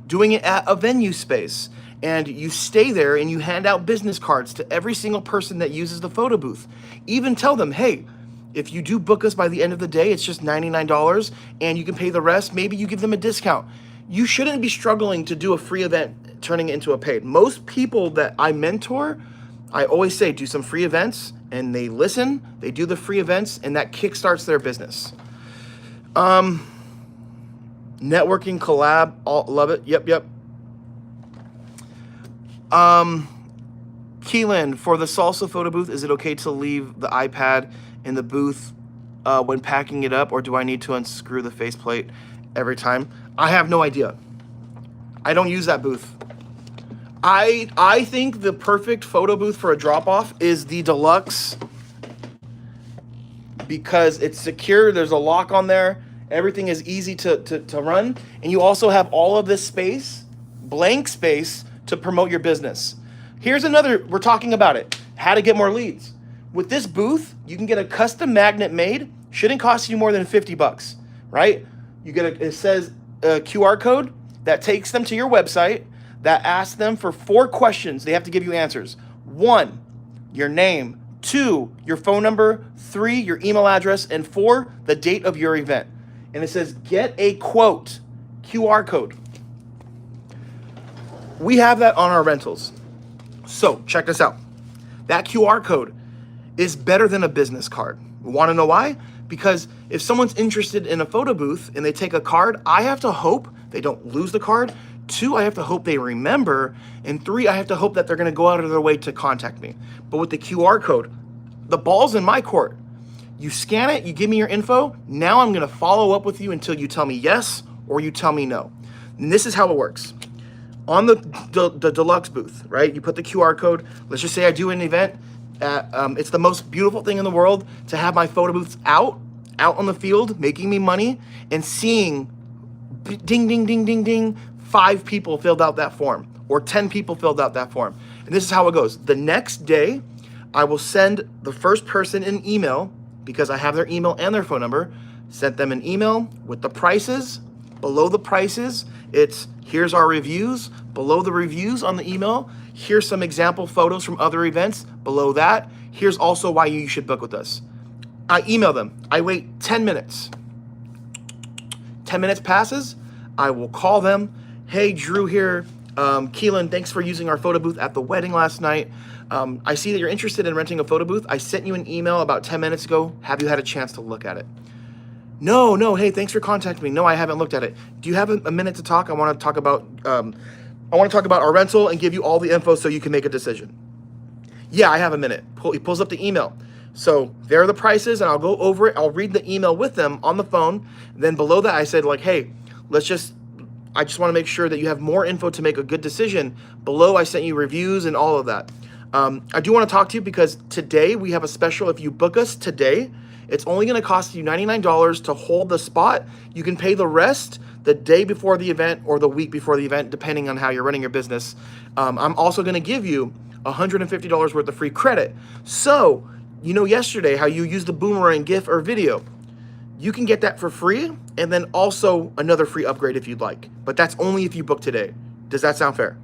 doing it at a venue space. And you stay there and you hand out business cards to every single person that uses the photo booth. Even tell them, hey, if you do book us by the end of the day, it's just $99 and you can pay the rest. Maybe you give them a discount. You shouldn't be struggling to do a free event, turning it into a paid. Most people that I mentor, I always say, do some free events, and they listen, they do the free events, and that kickstarts their business. Networking, collab, love it. Yep. Keelan, for the salsa photo booth, is it okay to leave the iPad in the booth when packing it up, or do I need to unscrew the faceplate every time? I have no idea. I don't use that booth. I think the perfect photo booth for a drop-off is the deluxe because it's secure. There's a lock on there. Everything is easy to run. And you also have all of this space, blank space, to promote your business. Here's another, we're talking about it, how to get more leads. With this booth, you can get a custom magnet made. Shouldn't cost you more than 50 bucks, right? You get it says a QR code that takes them to your website that asks them for 4 questions. They have to give you answers. 1, your name. 2, your phone number. 3, your email address. And 4, the date of your event. And it says, get a quote, QR code. We have that on our rentals. So check this out. That QR code is better than a business card. Want to know why? Because if someone's interested in a photo booth and they take a card, I have to hope they don't lose the card. 2, I have to hope they remember. And 3, I have to hope that they're going to go out of their way to contact me. But with the QR code, the ball's in my court. You scan it, you give me your info. Now I'm going to follow up with you until you tell me yes or you tell me no. And this is how it works. On the deluxe booth, right? You put the QR code. Let's just say I do an event. It's the most beautiful thing in the world to have my photo booths out on the field, making me money, and seeing ding, ding, ding, ding, ding, 5 people filled out that form or 10 people filled out that form. And this is how it goes. The next day, I will send the first person an email because I have their email and their phone number. Sent them an email with the prices. Below the prices, it's here's our reviews. Below the reviews on the email, here's some example photos from other events. Below that, here's also why you should book with us. I email them. I wait 10 minutes. 10 minutes passes. I will call them. Hey, Drew here. Keelan, thanks for using our photo booth at the wedding last night. I see that you're interested in renting a photo booth. I sent you an email about 10 minutes ago. Have you had a chance to look at it? No. Hey, thanks for contacting me. No, I haven't looked at it. Do you have a minute to talk? I want to talk about our rental and give you all the info so you can make a decision. Yeah, I have a minute. He pulls up the email. So there are the prices, and I'll go over it. I'll read the email with them on the phone. Then below that, I said, like, hey, I just want to make sure that you have more info to make a good decision. Below, I sent you reviews and all of that. I do want to talk to you because today we have a special. If you book us today, it's only going to cost you $99 to hold the spot. You can pay the rest the day before the event or the week before the event, depending on how you're running your business. I'm also going to give you $150 worth of free credit. So, yesterday how you used the Boomerang GIF or video, you can get that for free, and then also another free upgrade if you'd like. But that's only if you book today. Does that sound fair?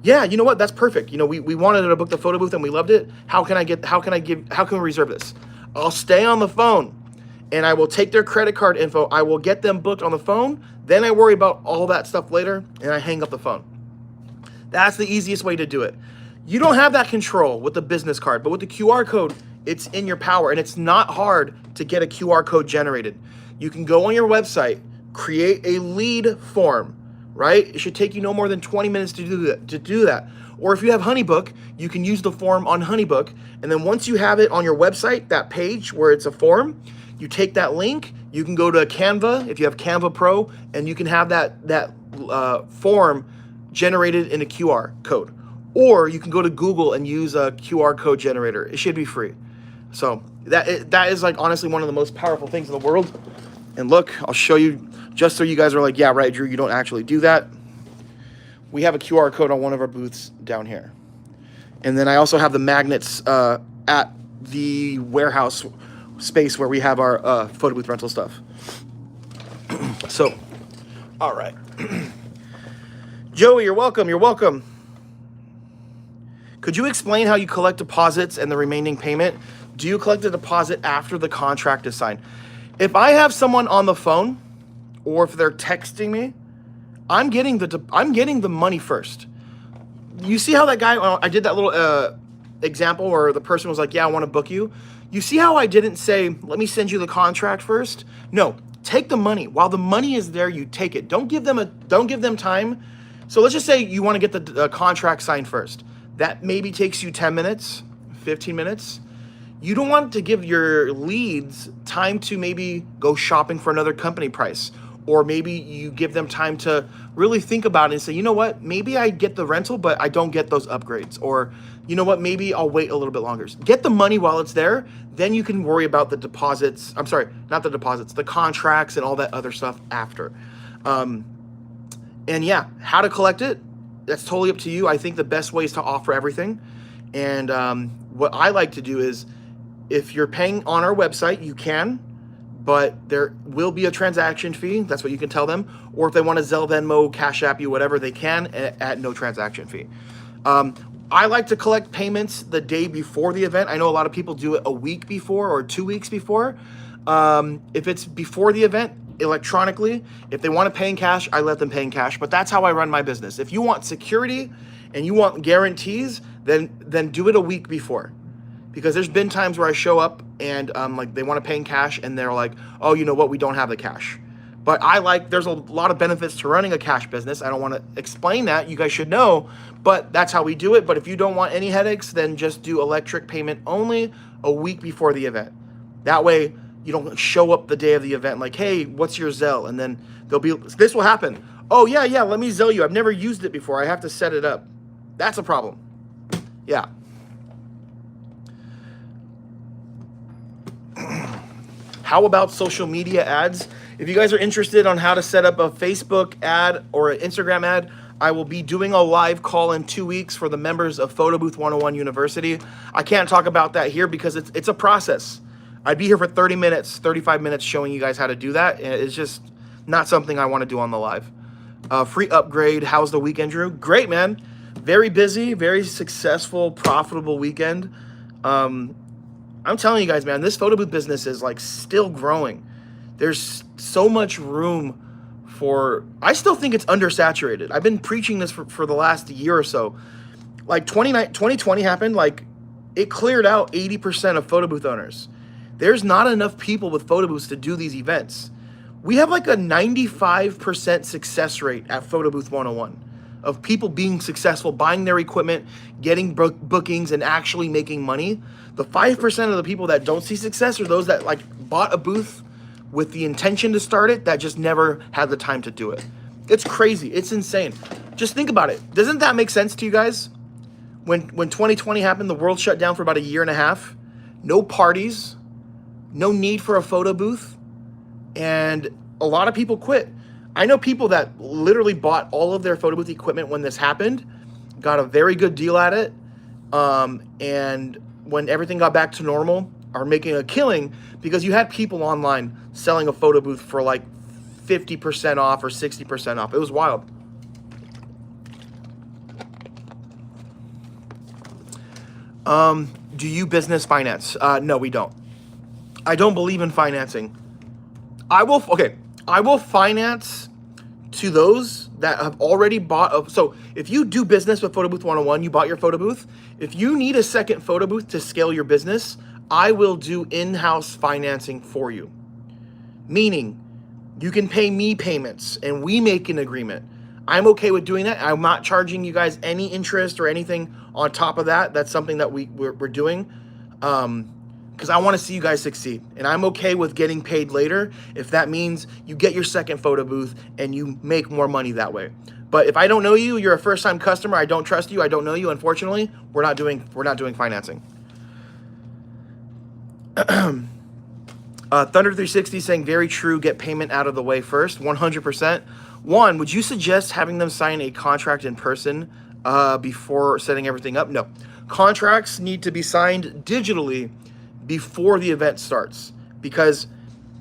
Yeah, you know what? That's perfect. We wanted to book the photo booth and we loved it. How can we reserve this? I'll stay on the phone and I will take their credit card info. I will get them booked on the phone. Then I worry about all that stuff later and I hang up the phone. That's the easiest way to do it. You don't have that control with the business card, but with the QR code, it's in your power, and it's not hard to get a QR code generated. You can go on your website, create a lead form, right? It should take you no more than 20 minutes to do that. Or if you have HoneyBook, you can use the form on HoneyBook, and then once you have it on your website, that page where it's a form, you take that link, you can go to Canva, if you have Canva Pro, and you can have that form generated in a QR code. Or you can go to Google and use a QR code generator. It should be free. So that is like honestly one of the most powerful things in the world. And look, I'll show you just so you guys are like, yeah, right, Drew, you don't actually do that. We have a QR code on one of our booths down here. And then I also have the magnets at the warehouse space where we have our photo booth rental stuff. So, all right. Joey, you're welcome. Could you explain how you collect deposits and the remaining payment? Do you collect the deposit after the contract is signed? If I have someone on the phone or if they're texting me, I'm getting the money first. You see how that guy, I did that little example where the person was like, yeah, I want to book you. You see how I didn't say, let me send you the contract first? No, take the money. While the money is there, you take it. Don't give them time. So let's just say you want to get the contract signed first. That maybe takes you 10 minutes, 15 minutes. You don't want to give your leads time to maybe go shopping for another company price. Or maybe you give them time to really think about it and say, you know what, maybe I get the rental, but I don't get those upgrades. Or, you know what, maybe I'll wait a little bit longer. Get the money while it's there. Then you can worry about the deposits. I'm sorry, not the deposits, the contracts and all that other stuff after. And yeah, how to collect it, that's totally up to you. I think the best way is to offer everything. And what I like to do is, if you're paying on our website, you can, but there will be a transaction fee. That's what you can tell them. Or if they want to Zelle, Venmo, Cash App you, whatever, they can at no transaction fee. I like to collect payments the day before the event. I know a lot of people do it a week before or 2 weeks before. If it's before the event, electronically. If they want to pay in cash, I let them pay in cash, but that's how I run my business. If you want security and you want guarantees, then do it a week before. Because there's been times where I show up and like they want to pay in cash and they're like, oh, you know what, we don't have the cash. But there's a lot of benefits to running a cash business. I don't want to explain that. You guys should know, but that's how we do it. But if you don't want any headaches, then just do electric payment only a week before the event. That way you don't show up the day of the event like, hey, what's your Zelle? And then this will happen. Oh, yeah, let me Zelle you. I've never used it before. I have to set it up. That's a problem. Yeah. How about social media ads? If you guys are interested on how to set up a Facebook ad or an Instagram ad, I will be doing a live call in 2 weeks for the members of Photo Booth 101 University. I can't talk about that here because it's a process. I'd be here for 30 minutes, 35 minutes showing you guys how to do that. And it's just not something I want to do on the live. Free upgrade. How's the weekend, Drew? Great, man. Very busy, very successful, profitable weekend. I'm telling you guys, man, this photo booth business is like still growing. There's so much room for, I still think it's undersaturated. I've been preaching this for the last year or so. Like 2020 happened, like it cleared out 80% of photo booth owners. There's not enough people with photo booths to do these events. We have like a 95% success rate at Photo Booth 101 of people being successful, buying their equipment, getting bookings, and actually making money. The 5% of the people that don't see success are those that like bought a booth with the intention to start it that just never had the time to do it. It's crazy. It's insane. Just think about it. Doesn't that make sense to you guys? When 2020 happened, the world shut down for about a year and a half. No parties, no need for a photo booth, and a lot of people quit. I know people that literally bought all of their photo booth equipment when this happened, got a very good deal at it, and when everything got back to normal, are making a killing because you had people online selling a photo booth for like 50% off or 60% off. It was wild. Do you business finance? No, we don't. I don't believe in financing. I will finance to those that have already bought. So if you do business with Photo Booth 101, you bought your photo booth. If you need a second photo booth to scale your business, I will do in-house financing for you. Meaning, you can pay me payments and we make an agreement. I'm okay with doing that. I'm not charging you guys any interest or anything on top of that. That's something that we're doing because I want to see you guys succeed. And I'm okay with getting paid later if that means you get your second photo booth and you make more money that way. But if I don't know you, you're a first-time customer, I don't trust you, I don't know you, unfortunately, we're not doing financing. Thunder 360 saying very true, get payment out of the way first. 100%. One, would you suggest having them sign a contract in person before setting everything up? No. Contracts need to be signed digitally before the event starts, because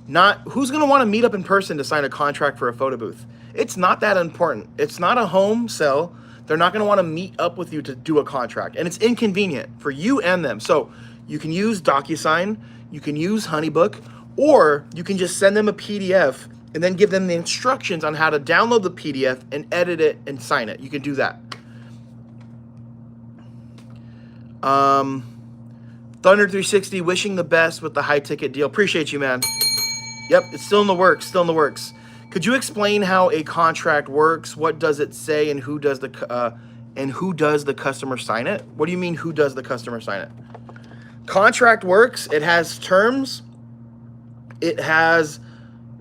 who's going to want to meet up in person to sign a contract for a photo booth? It's not that important. It's not a home sell. They're not going to want to meet up with you to do a contract, and it's inconvenient for you and them. So you can use DocuSign, you can use Honeybook, or you can just send them a PDF and then give them the instructions on how to download the PDF and edit it and sign it. You can do that. Thunder 360 wishing the best with the high ticket deal. Appreciate you, man. Yep, it's still in the works. Could you explain how a contract works? What does it say, and who does the customer sign it? What do you mean, who does the customer sign it? Contract works. It has terms. It has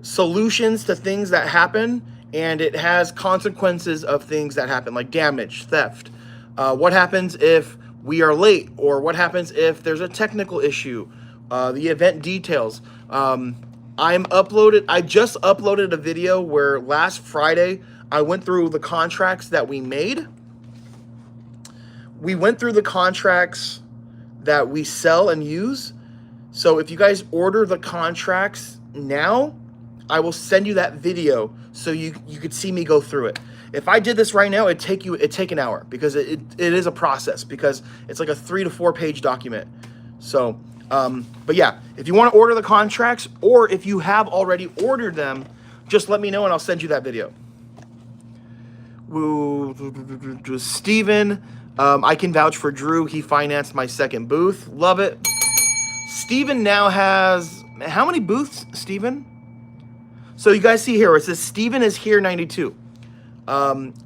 solutions to things that happen, and it has consequences of things that happen, like damage, theft. What happens if we are late, or what happens if there's a technical issue? The event details. I just uploaded a video where last Friday I went through the contracts that we made. We went through the contracts that we sell and use. So if you guys order the contracts now, I will send you that video so you could see me go through it. If I did this right now, it'd take an hour, because it is a process, because it's like a 3 to 4 page document. So, but yeah, if you want to order the contracts, or if you have already ordered them, just let me know and I'll send you that video. Steven, I can vouch for Drew. He financed my second booth. Love it. Steven now has, how many booths, Steven? So you guys see here, it says Steven is here 92.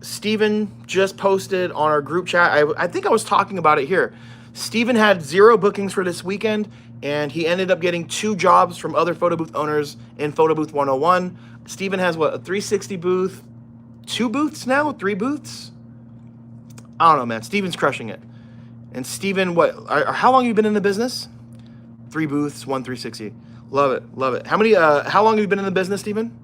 Steven just posted on our group chat. I think I was talking about it here. Steven had 0 bookings for this weekend, and he ended up getting 2 jobs from other photo booth owners in Photo Booth 101. Steven has what, a 360 booth, 2 booths now, 3 booths? I don't know, man. Steven's crushing it. And Steven, how long have you been in the business? 3 booths, 1 360. Love it. How long have you been in the business, Steven?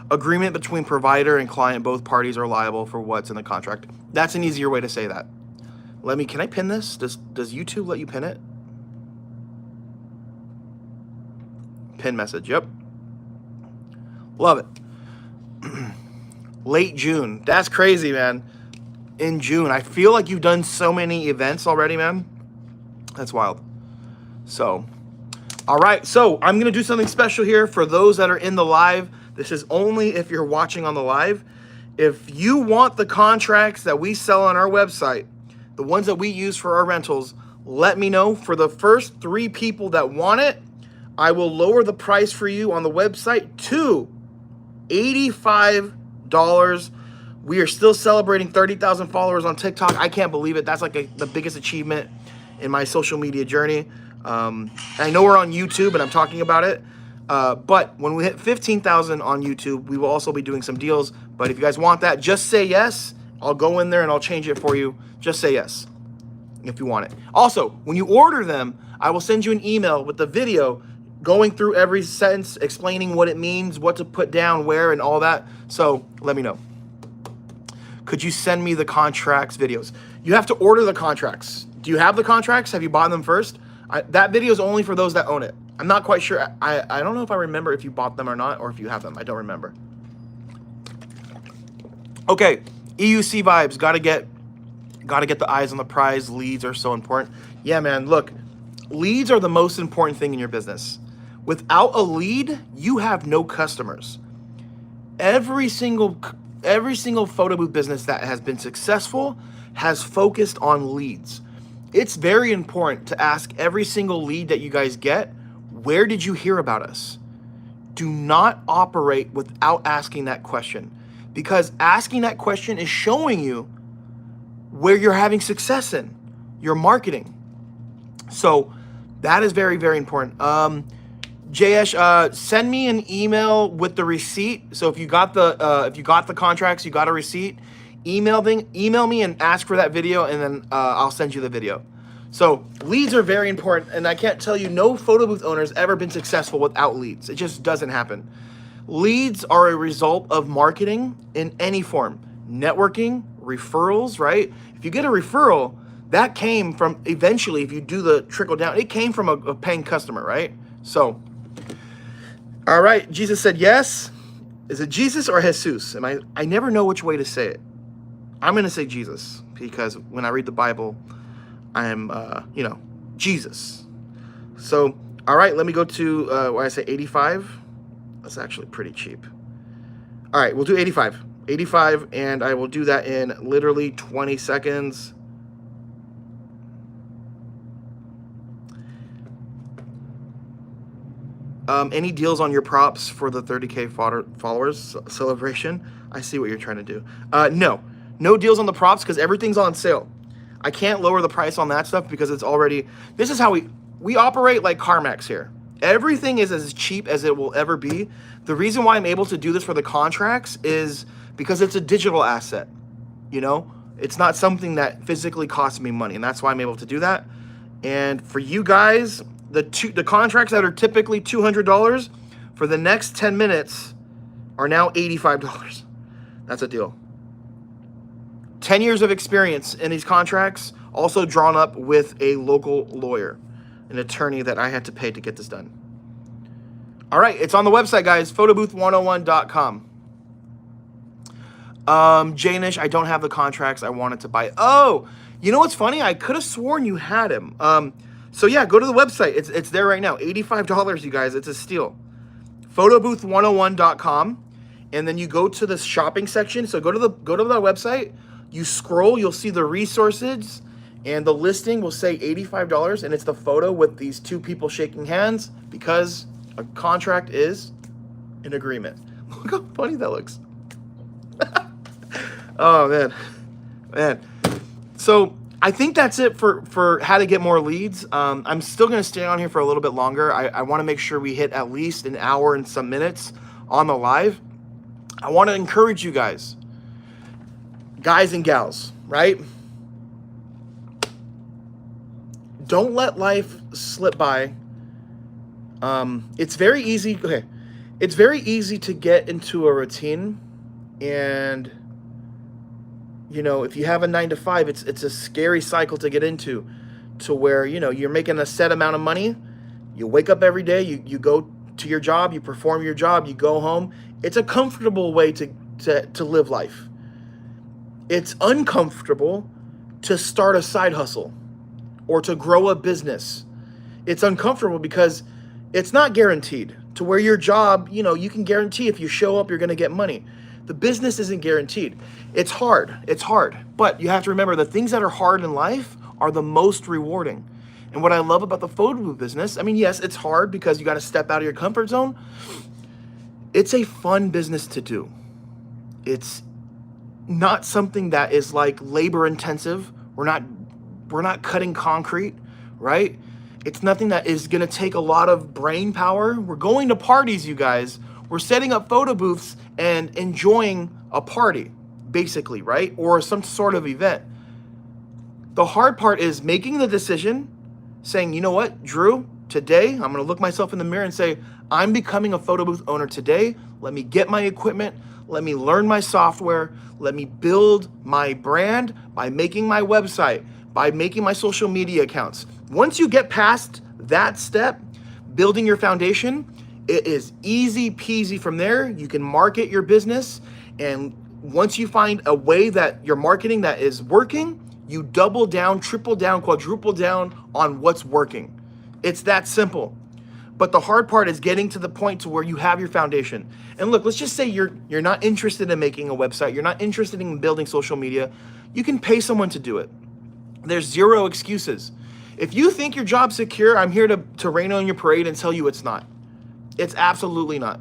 Agreement between provider and client, both parties are liable for what's in the contract. That's an easier way to say that. Can I pin this? Does YouTube let you pin it? Pin message, yep. Love it. Late June, that's crazy, man. in June. I feel like you've done so many events already, man. That's wild. So, all right. So I'm going to do something special here for those that are in the live. This is only if you're watching on the live. If you want the contracts that we sell on our website, the ones that we use for our rentals, let me know. For the first 3 people that want it, I will lower the price for you on the website to $85. We are still celebrating 30,000 followers on TikTok. I can't believe it. That's like the biggest achievement in my social media journey. I know we're on YouTube and I'm talking about it. But when we hit 15,000 on YouTube, we will also be doing some deals. But if you guys want that, just say yes. I'll go in there and I'll change it for you. Just say yes if you want it. Also, when you order them, I will send you an email with the video going through every sentence, explaining what it means, what to put down, where, and all that. So let me know. Could you send me the contracts videos? You have to order the contracts. Do you have the contracts? Have you bought them first? That video is only for those that own it. I'm not quite sure. I don't know if I remember if you bought them or not, or if you have them. I don't remember. Okay, EUC vibes. Gotta get the eyes on the prize. Leads are so important. Yeah, man. Look, leads are the most important thing in your business. Without a lead, you have no customers. Every single photo booth business that has been successful has focused on leads. It's very important to ask every single lead that you guys get, where did you hear about us? Do not operate without asking that question, because asking that question is showing you where you're having success in your marketing. So that is very, very important. Jayesh, send me an email with the receipt. So if you got the contracts, you got a receipt, email me and ask for that video, and then I'll send you the video. So leads are very important, and I can't tell you, no photo booth owner has ever been successful without leads. It just doesn't happen. Leads are a result of marketing in any form. Networking, referrals, right? If you get a referral, that came from, eventually, if you do the trickle down, it came from a paying customer, right? So, all right, Jesus said yes. Is it Jesus or Jesus? I never know which way to say it. I'm going to say Jesus, because when I read the Bible, I'm, Jesus. So, all right, let me go to, why I say 85. That's actually pretty cheap. All right, we'll do 85. 85, and I will do that in literally 20 seconds. Any deals on your props for the 30K followers celebration? I see what you're trying to do. No deals on the props, because everything's on sale. I can't lower the price on that stuff because it's already, this is how we operate like CarMax here. Everything is as cheap as it will ever be. The reason why I'm able to do this for the contracts is because it's a digital asset. You know, it's not something that physically costs me money, and that's why I'm able to do that. And for you guys, the contracts that are typically $200 for the next 10 minutes are now $85. That's a deal. 10 years of experience in these contracts, also drawn up with a local lawyer, an attorney that I had to pay to get this done. All right, it's on the website, guys, photobooth101.com. Janish, I don't have the contracts. I wanted to buy. Oh, you know what's funny? I could have sworn you had him. So yeah, go to the website. It's there right now. $85, you guys. It's a steal. Photobooth101.com, and then you go to the shopping section. So go to the website. You scroll, you'll see the resources, and the listing will say $85, and it's the photo with these 2 people shaking hands, because a contract is an agreement. Look how funny that looks. Oh, man. So I think that's it for how to get more leads. I'm still going to stay on here for a little bit longer. I want to make sure we hit at least an hour and some minutes on the live. I want to encourage you guys and gals, right? Don't let life slip by. It's very easy. Okay. It's very easy to get into a routine, and if you have a 9-to-5, it's a scary cycle to get into, to where, you're making a set amount of money. You wake up every day, you go to your job, you perform your job, you go home. It's a comfortable way to live life. It's uncomfortable to start a side hustle or to grow a business. It's uncomfortable because it's not guaranteed to where your job, you can guarantee if you show up, you're going to get money. The business isn't guaranteed. It's hard. It's hard. But you have to remember the things that are hard in life are the most rewarding. And what I love about the photo booth business, I mean, yes, it's hard because you got to step out of your comfort zone. It's a fun business to do. It's not something that is like labor intensive. We're not cutting concrete, right? It's nothing that is going to take a lot of brain power. We're going to parties, you guys. We're setting up photo booths and enjoying a party, basically, right? Or some sort of event. The hard part is making the decision, saying, you know what, Drew, today I'm going to look myself in the mirror and say, I'm becoming a photo booth owner today. Let me get my equipment. Let me learn my software. Let me build my brand by making my website, by making my social media accounts. Once you get past that step, building your foundation, it is easy peasy from there. You can market your business. And once you find a way that your marketing that is working, you double down, triple down, quadruple down on what's working. It's that simple. But the hard part is getting to the point to where you have your foundation. And look, let's just say you're not interested in making a website. You're not interested in building social media. You can pay someone to do it. There's zero excuses. If you think your job's secure, I'm here to rain on your parade and tell you it's not. It's absolutely not.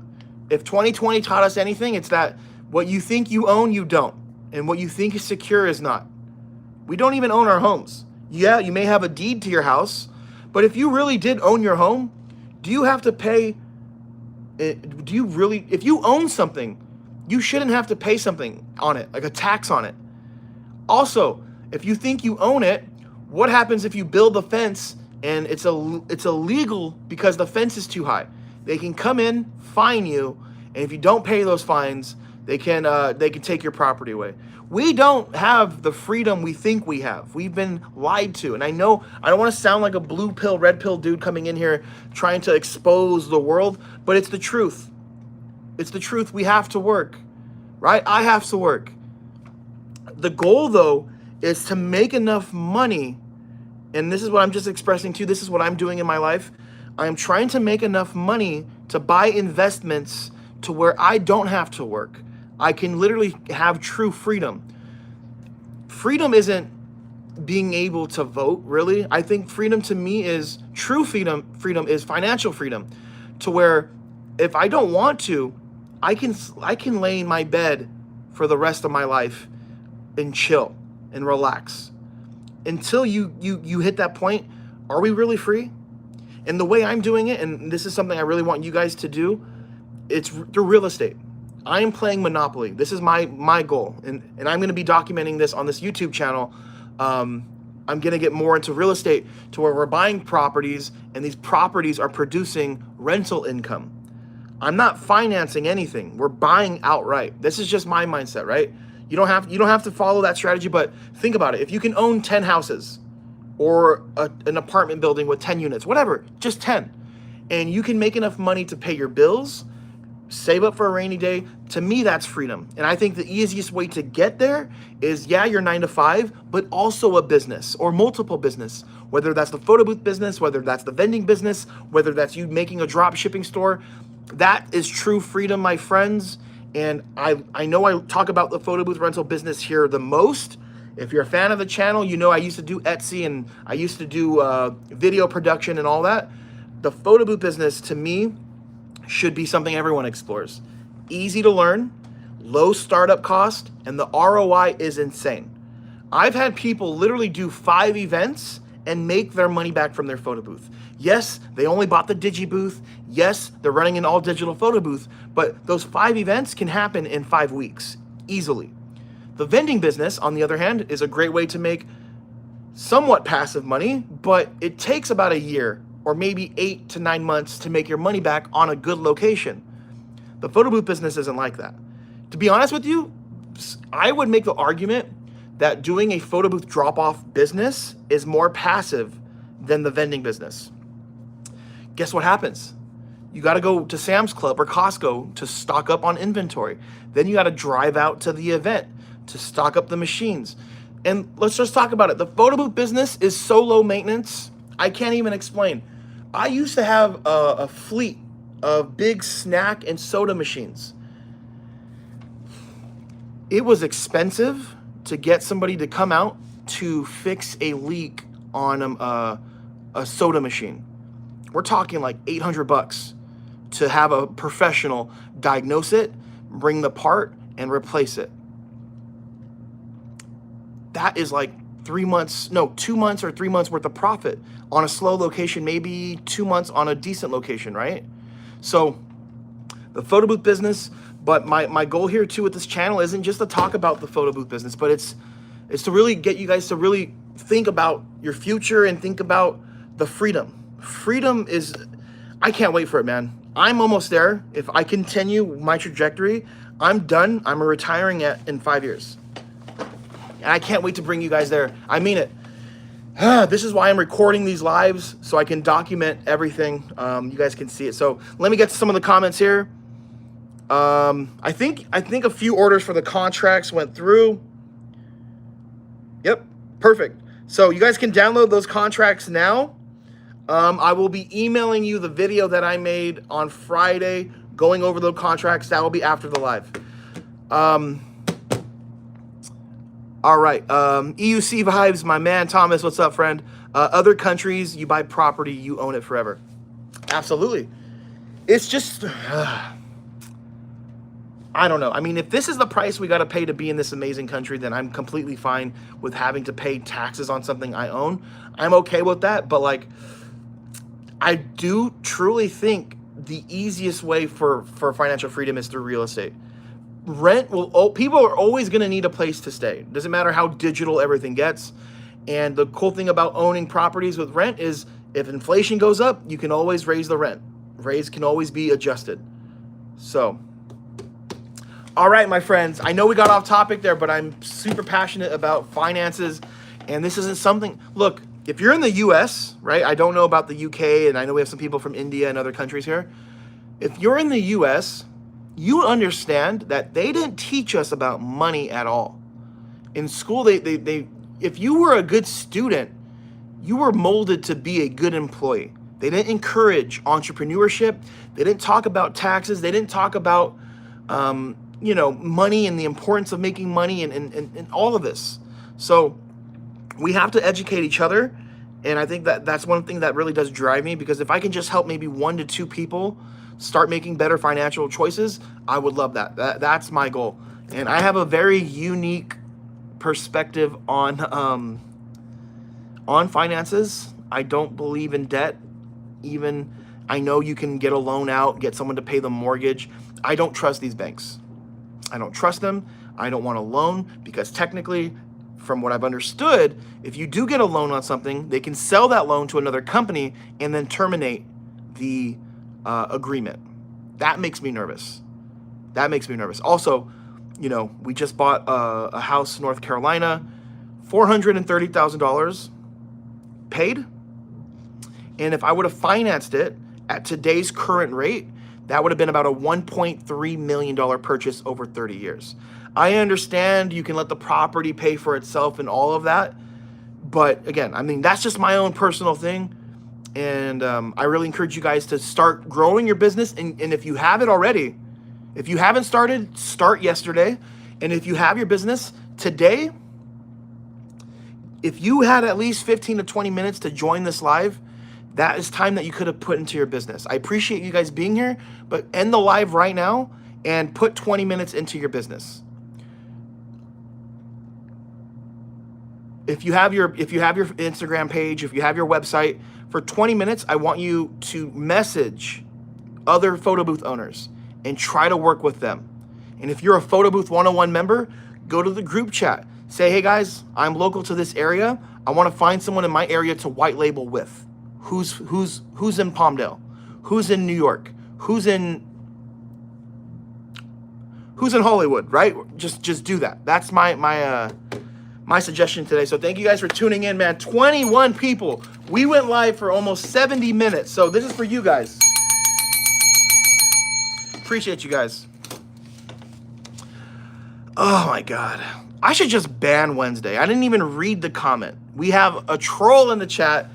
If 2020 taught us anything, it's that what you think you own, you don't. And what you think is secure is not. We don't even own our homes. Yeah, you may have a deed to your house, but if you really did own your home, do you have to pay? If you own something, you shouldn't have to pay something on it, like a tax on it. Also, if you think you own it, what happens if you build a fence and it's illegal because the fence is too high? They can come in, fine you, and if you don't pay those fines, they can take your property away. We don't have the freedom we think we have. We've been lied to. And I know I don't want to sound like a blue pill, red pill dude coming in here trying to expose the world, but it's the truth. It's the truth. We have to work, right? I have to work. The goal, though, is to make enough money, and this is what I'm just expressing to you. This is what I'm doing in my life. I'm trying to make enough money to buy investments to where I don't have to work. I can literally have true freedom. Freedom isn't being able to vote, really. I think freedom to me is true freedom. Freedom is financial freedom, to where if I don't want to, I can lay in my bed for the rest of my life and chill and relax. Until you hit that point, are we really free? And the way I'm doing it, and this is something I really want you guys to do, it's through real estate. I am playing Monopoly. This is my goal. And I'm going to be documenting this on this YouTube channel. I'm going to get more into real estate to where we're buying properties and these properties are producing rental income. I'm not financing anything. We're buying outright. This is just my mindset, right? You don't have to follow that strategy, but think about it. If you can own 10 houses or an apartment building with 10 units, whatever, just 10, and you can make enough money to pay your bills, save up for a rainy day, to me, that's freedom. And I think the easiest way to get there is, yeah, your 9 to 5, but also a business or multiple business, whether that's the photo booth business, whether that's the vending business, whether that's you making a drop shipping store. That is true freedom, my friends. And I know I talk about the photo booth rental business here the most. If you're a fan of the channel, you know I used to do Etsy and I used to do video production and all that. The photo booth business, to me, should be something everyone explores. Easy to learn, low startup cost, and the ROI is insane. I've had people literally do 5 events and make their money back from their photo booth. Yes, they only bought the Digi booth. Yes, they're running an all digital photo booth, but those 5 events can happen in 5 weeks, easily. The vending business, on the other hand, is a great way to make somewhat passive money, but it takes about a year or maybe 8 to 9 months to make your money back on a good location. The photo booth business isn't like that. To be honest with you, I would make the argument that doing a photo booth drop-off business is more passive than the vending business. Guess what happens? You got to go to Sam's Club or Costco to stock up on inventory. Then you got to drive out to the event. to stock up the machines. And let's just talk about it. The photo booth business is so low maintenance, I can't even explain. I used to have a fleet of big snack and soda machines. It was expensive to get somebody to come out to fix a leak on a soda machine. We're talking like $800 to have a professional diagnose it, bring the part, and replace it. That is like 2 months or 3 months worth of profit on a slow location, maybe 2 months on a decent location, right? So the photo booth business, but my goal here too with this channel isn't just to talk about the photo booth business, but it's to really get you guys to really think about your future and think about the freedom. Freedom is, I can't wait for it, man. I'm almost there. If I continue my trajectory, I'm done. I'm retiring in 5 years. And I can't wait to bring you guys there. I mean it. This is why I'm recording these lives, so I can document everything. You guys can see it. So let me get to some of the comments here. I think a few orders for the contracts went through. Yep, perfect. So you guys can download those contracts now. I will be emailing you the video that I made on Friday going over the contracts. That will be after the live. All right. EUC Vibes, my man Thomas, what's up, friend? Other countries, you buy property, you own it forever. Absolutely. It's just, I don't know. I mean, if this is the price we got to pay to be in this amazing country, then I'm completely fine with having to pay taxes on something I own. I'm okay with that. But like, I do truly think the easiest way for financial freedom is through real estate. Rent people are always going to need a place to stay. Doesn't matter how digital everything gets. And the cool thing about owning properties with rent is if inflation goes up, you can always raise the rent. Raise can always be adjusted. So, all right, my friends, I know we got off topic there, but I'm super passionate about finances. And this isn't something, look, if you're in the US, right? I don't know about the UK, and I know we have some people from India and other countries here. If you're in the US, you understand that they didn't teach us about money at all. In school, if you were a good student, you were molded to be a good employee. They didn't encourage entrepreneurship. They didn't talk about taxes. They didn't talk about, money and the importance of making money and all of this. So we have to educate each other. And I think that's one thing that really does drive me, because if I can just help maybe 1 to 2 people start making better financial choices, I would love that. That's my goal. And I have a very unique perspective on finances. I don't believe in debt. Even I know you can get a loan out, get someone to pay the mortgage. I don't trust these banks. I don't trust them. I don't want a loan because technically, from what I've understood, if you do get a loan on something, they can sell that loan to another company and then terminate the agreement. That makes me nervous. Also, we just bought a house in North Carolina, $430,000 paid. And if I would have financed it at today's current rate, that would have been about a $1.3 million purchase over 30 years. I understand you can let the property pay for itself and all of that. But again, I mean, that's just my own personal thing. And I really encourage you guys to start growing your business. And if you have it already, if you haven't started, start yesterday. And if you have your business today, if you had at least 15 to 20 minutes to join this live, that is time that you could have put into your business. I appreciate you guys being here, but end the live right now and put 20 minutes into your business. If you have your Instagram page, if you have your website, for 20 minutes, I want you to message other photo booth owners and try to work with them. And if you're a Photo Booth 101 member, go to the group chat. Say, hey guys, I'm local to this area. I want to find someone in my area to white label with. Who's in Palmdale? Who's in New York? Who's in Hollywood, right? Just do that. That's my suggestion today. So thank you guys for tuning in, man. 21 people. We went live for almost 70 minutes. So this is for you guys. Appreciate you guys. Oh my God. I should just ban Wednesday. I didn't even read the comment. We have a troll in the chat.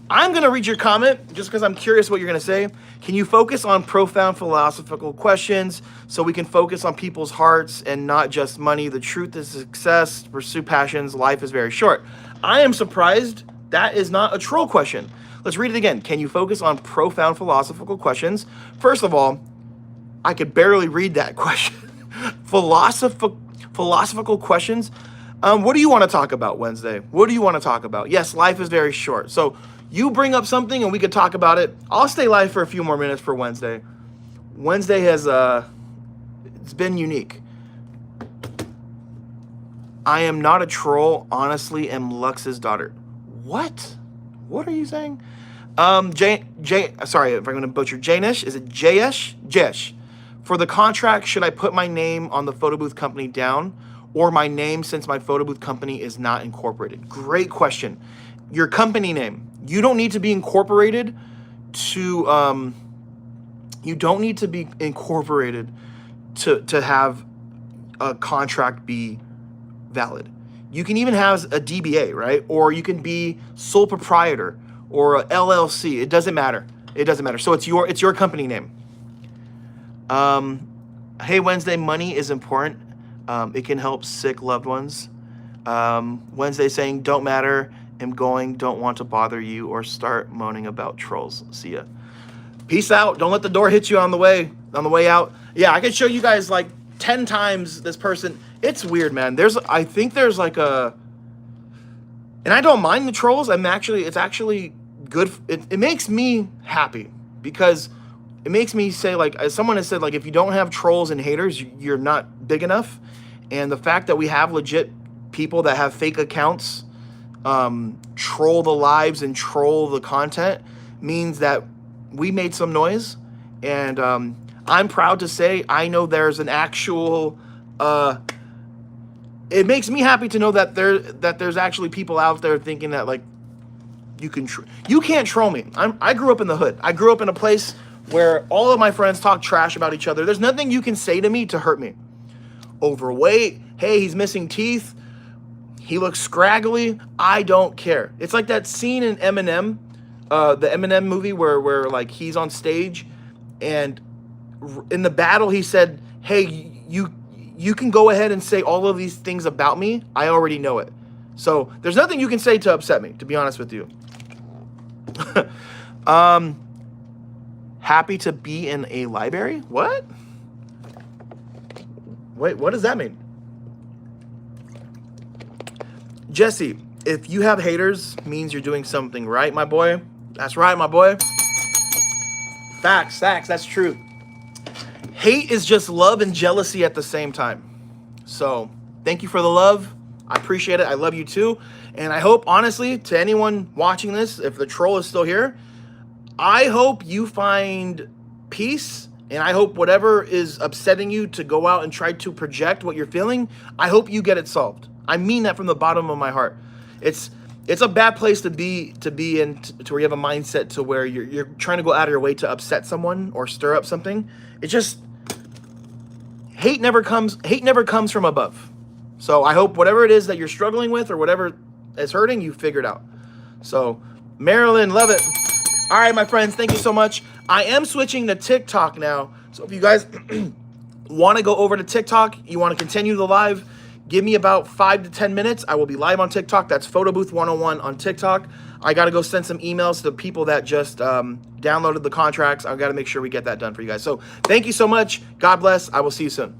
I'm going to read your comment just because I'm curious what you're going to say. Can you focus on profound philosophical questions so we can focus on people's hearts and not just money? The truth is success, pursue passions, life is very short. I am surprised that is not a troll question. Let's read it again. Can you focus on profound philosophical questions? First of all, I could barely read that question. Philosophical questions? What do you want to talk about Wednesday? What do you want to talk about? Yes, life is very short. So you bring up something and we could talk about it. I'll stay live for a few more minutes for Wednesday. Wednesday has, it's been unique. I am not a troll, honestly, am Lux's daughter. What? What are you saying? Sorry if I'm going to butcher. Janish, is it Jayesh? Jesh. For the contract, should I put my name on the photo booth company down or my name since my photo booth company is not incorporated? Great question. Your company name. You don't need to be incorporated to, you don't need to be incorporated to have a contract be valid. You can even have a DBA, right? Or you can be sole proprietor or a LLC. It doesn't matter. It doesn't matter. So it's your company name. Hey, Wednesday, money is important. It can help sick loved ones. Wednesday saying, don't matter, am going, don't want to bother you, or start moaning about trolls. See ya. Peace out. Don't let the door hit you on the way out. Yeah, I can show you guys like 10 times this person. It's weird, man. I think there's like and I don't mind the trolls. It's actually good. It makes me happy because it makes me say, like, as someone has said, like, if you don't have trolls and haters, you're not big enough. And the fact that we have legit people that have fake accounts, troll the lives and troll the content means that we made some noise. And I'm proud to say I know there's an actual, it makes me happy to know that there's actually people out there thinking that, like, you can't troll me. I grew up in the hood. I grew up in a place where all of my friends talk trash about each other. There's nothing you can say to me to hurt me. Overweight, hey, he's missing teeth, he looks scraggly, I don't care. It's like that scene in Eminem, the Eminem movie where like he's on stage and in the battle he said, hey, you can go ahead and say all of these things about me, I already know it. So there's nothing you can say to upset me, to be honest with you. Happy to be in a library? What? Wait, what does that mean? Jesse, if you have haters, means you're doing something right, my boy. That's right, my boy. Facts, that's true. Hate is just love and jealousy at the same time. So thank you for the love. I appreciate it. I love you too. And I hope, honestly, to anyone watching this, if the troll is still here, I hope you find peace, and I hope whatever is upsetting you to go out and try to project what you're feeling, I hope you get it solved. I mean that from the bottom of my heart. It's a bad place to be in, to where you have a mindset to where you're trying to go out of your way to upset someone or stir up something. It's just hate never comes from above. So I hope whatever it is that you're struggling with or whatever is hurting, you figured out. So Marilyn, love it. All right, my friends, thank you so much. I am switching to TikTok now. So if you guys want to go over to TikTok, you want to continue the live, give me about 5 to 10 minutes. I will be live on TikTok. That's Photo Booth 101 on TikTok. I got to go send some emails to the people that just downloaded the contracts. I've got to make sure we get that done for you guys. So thank you so much. God bless. I will see you soon.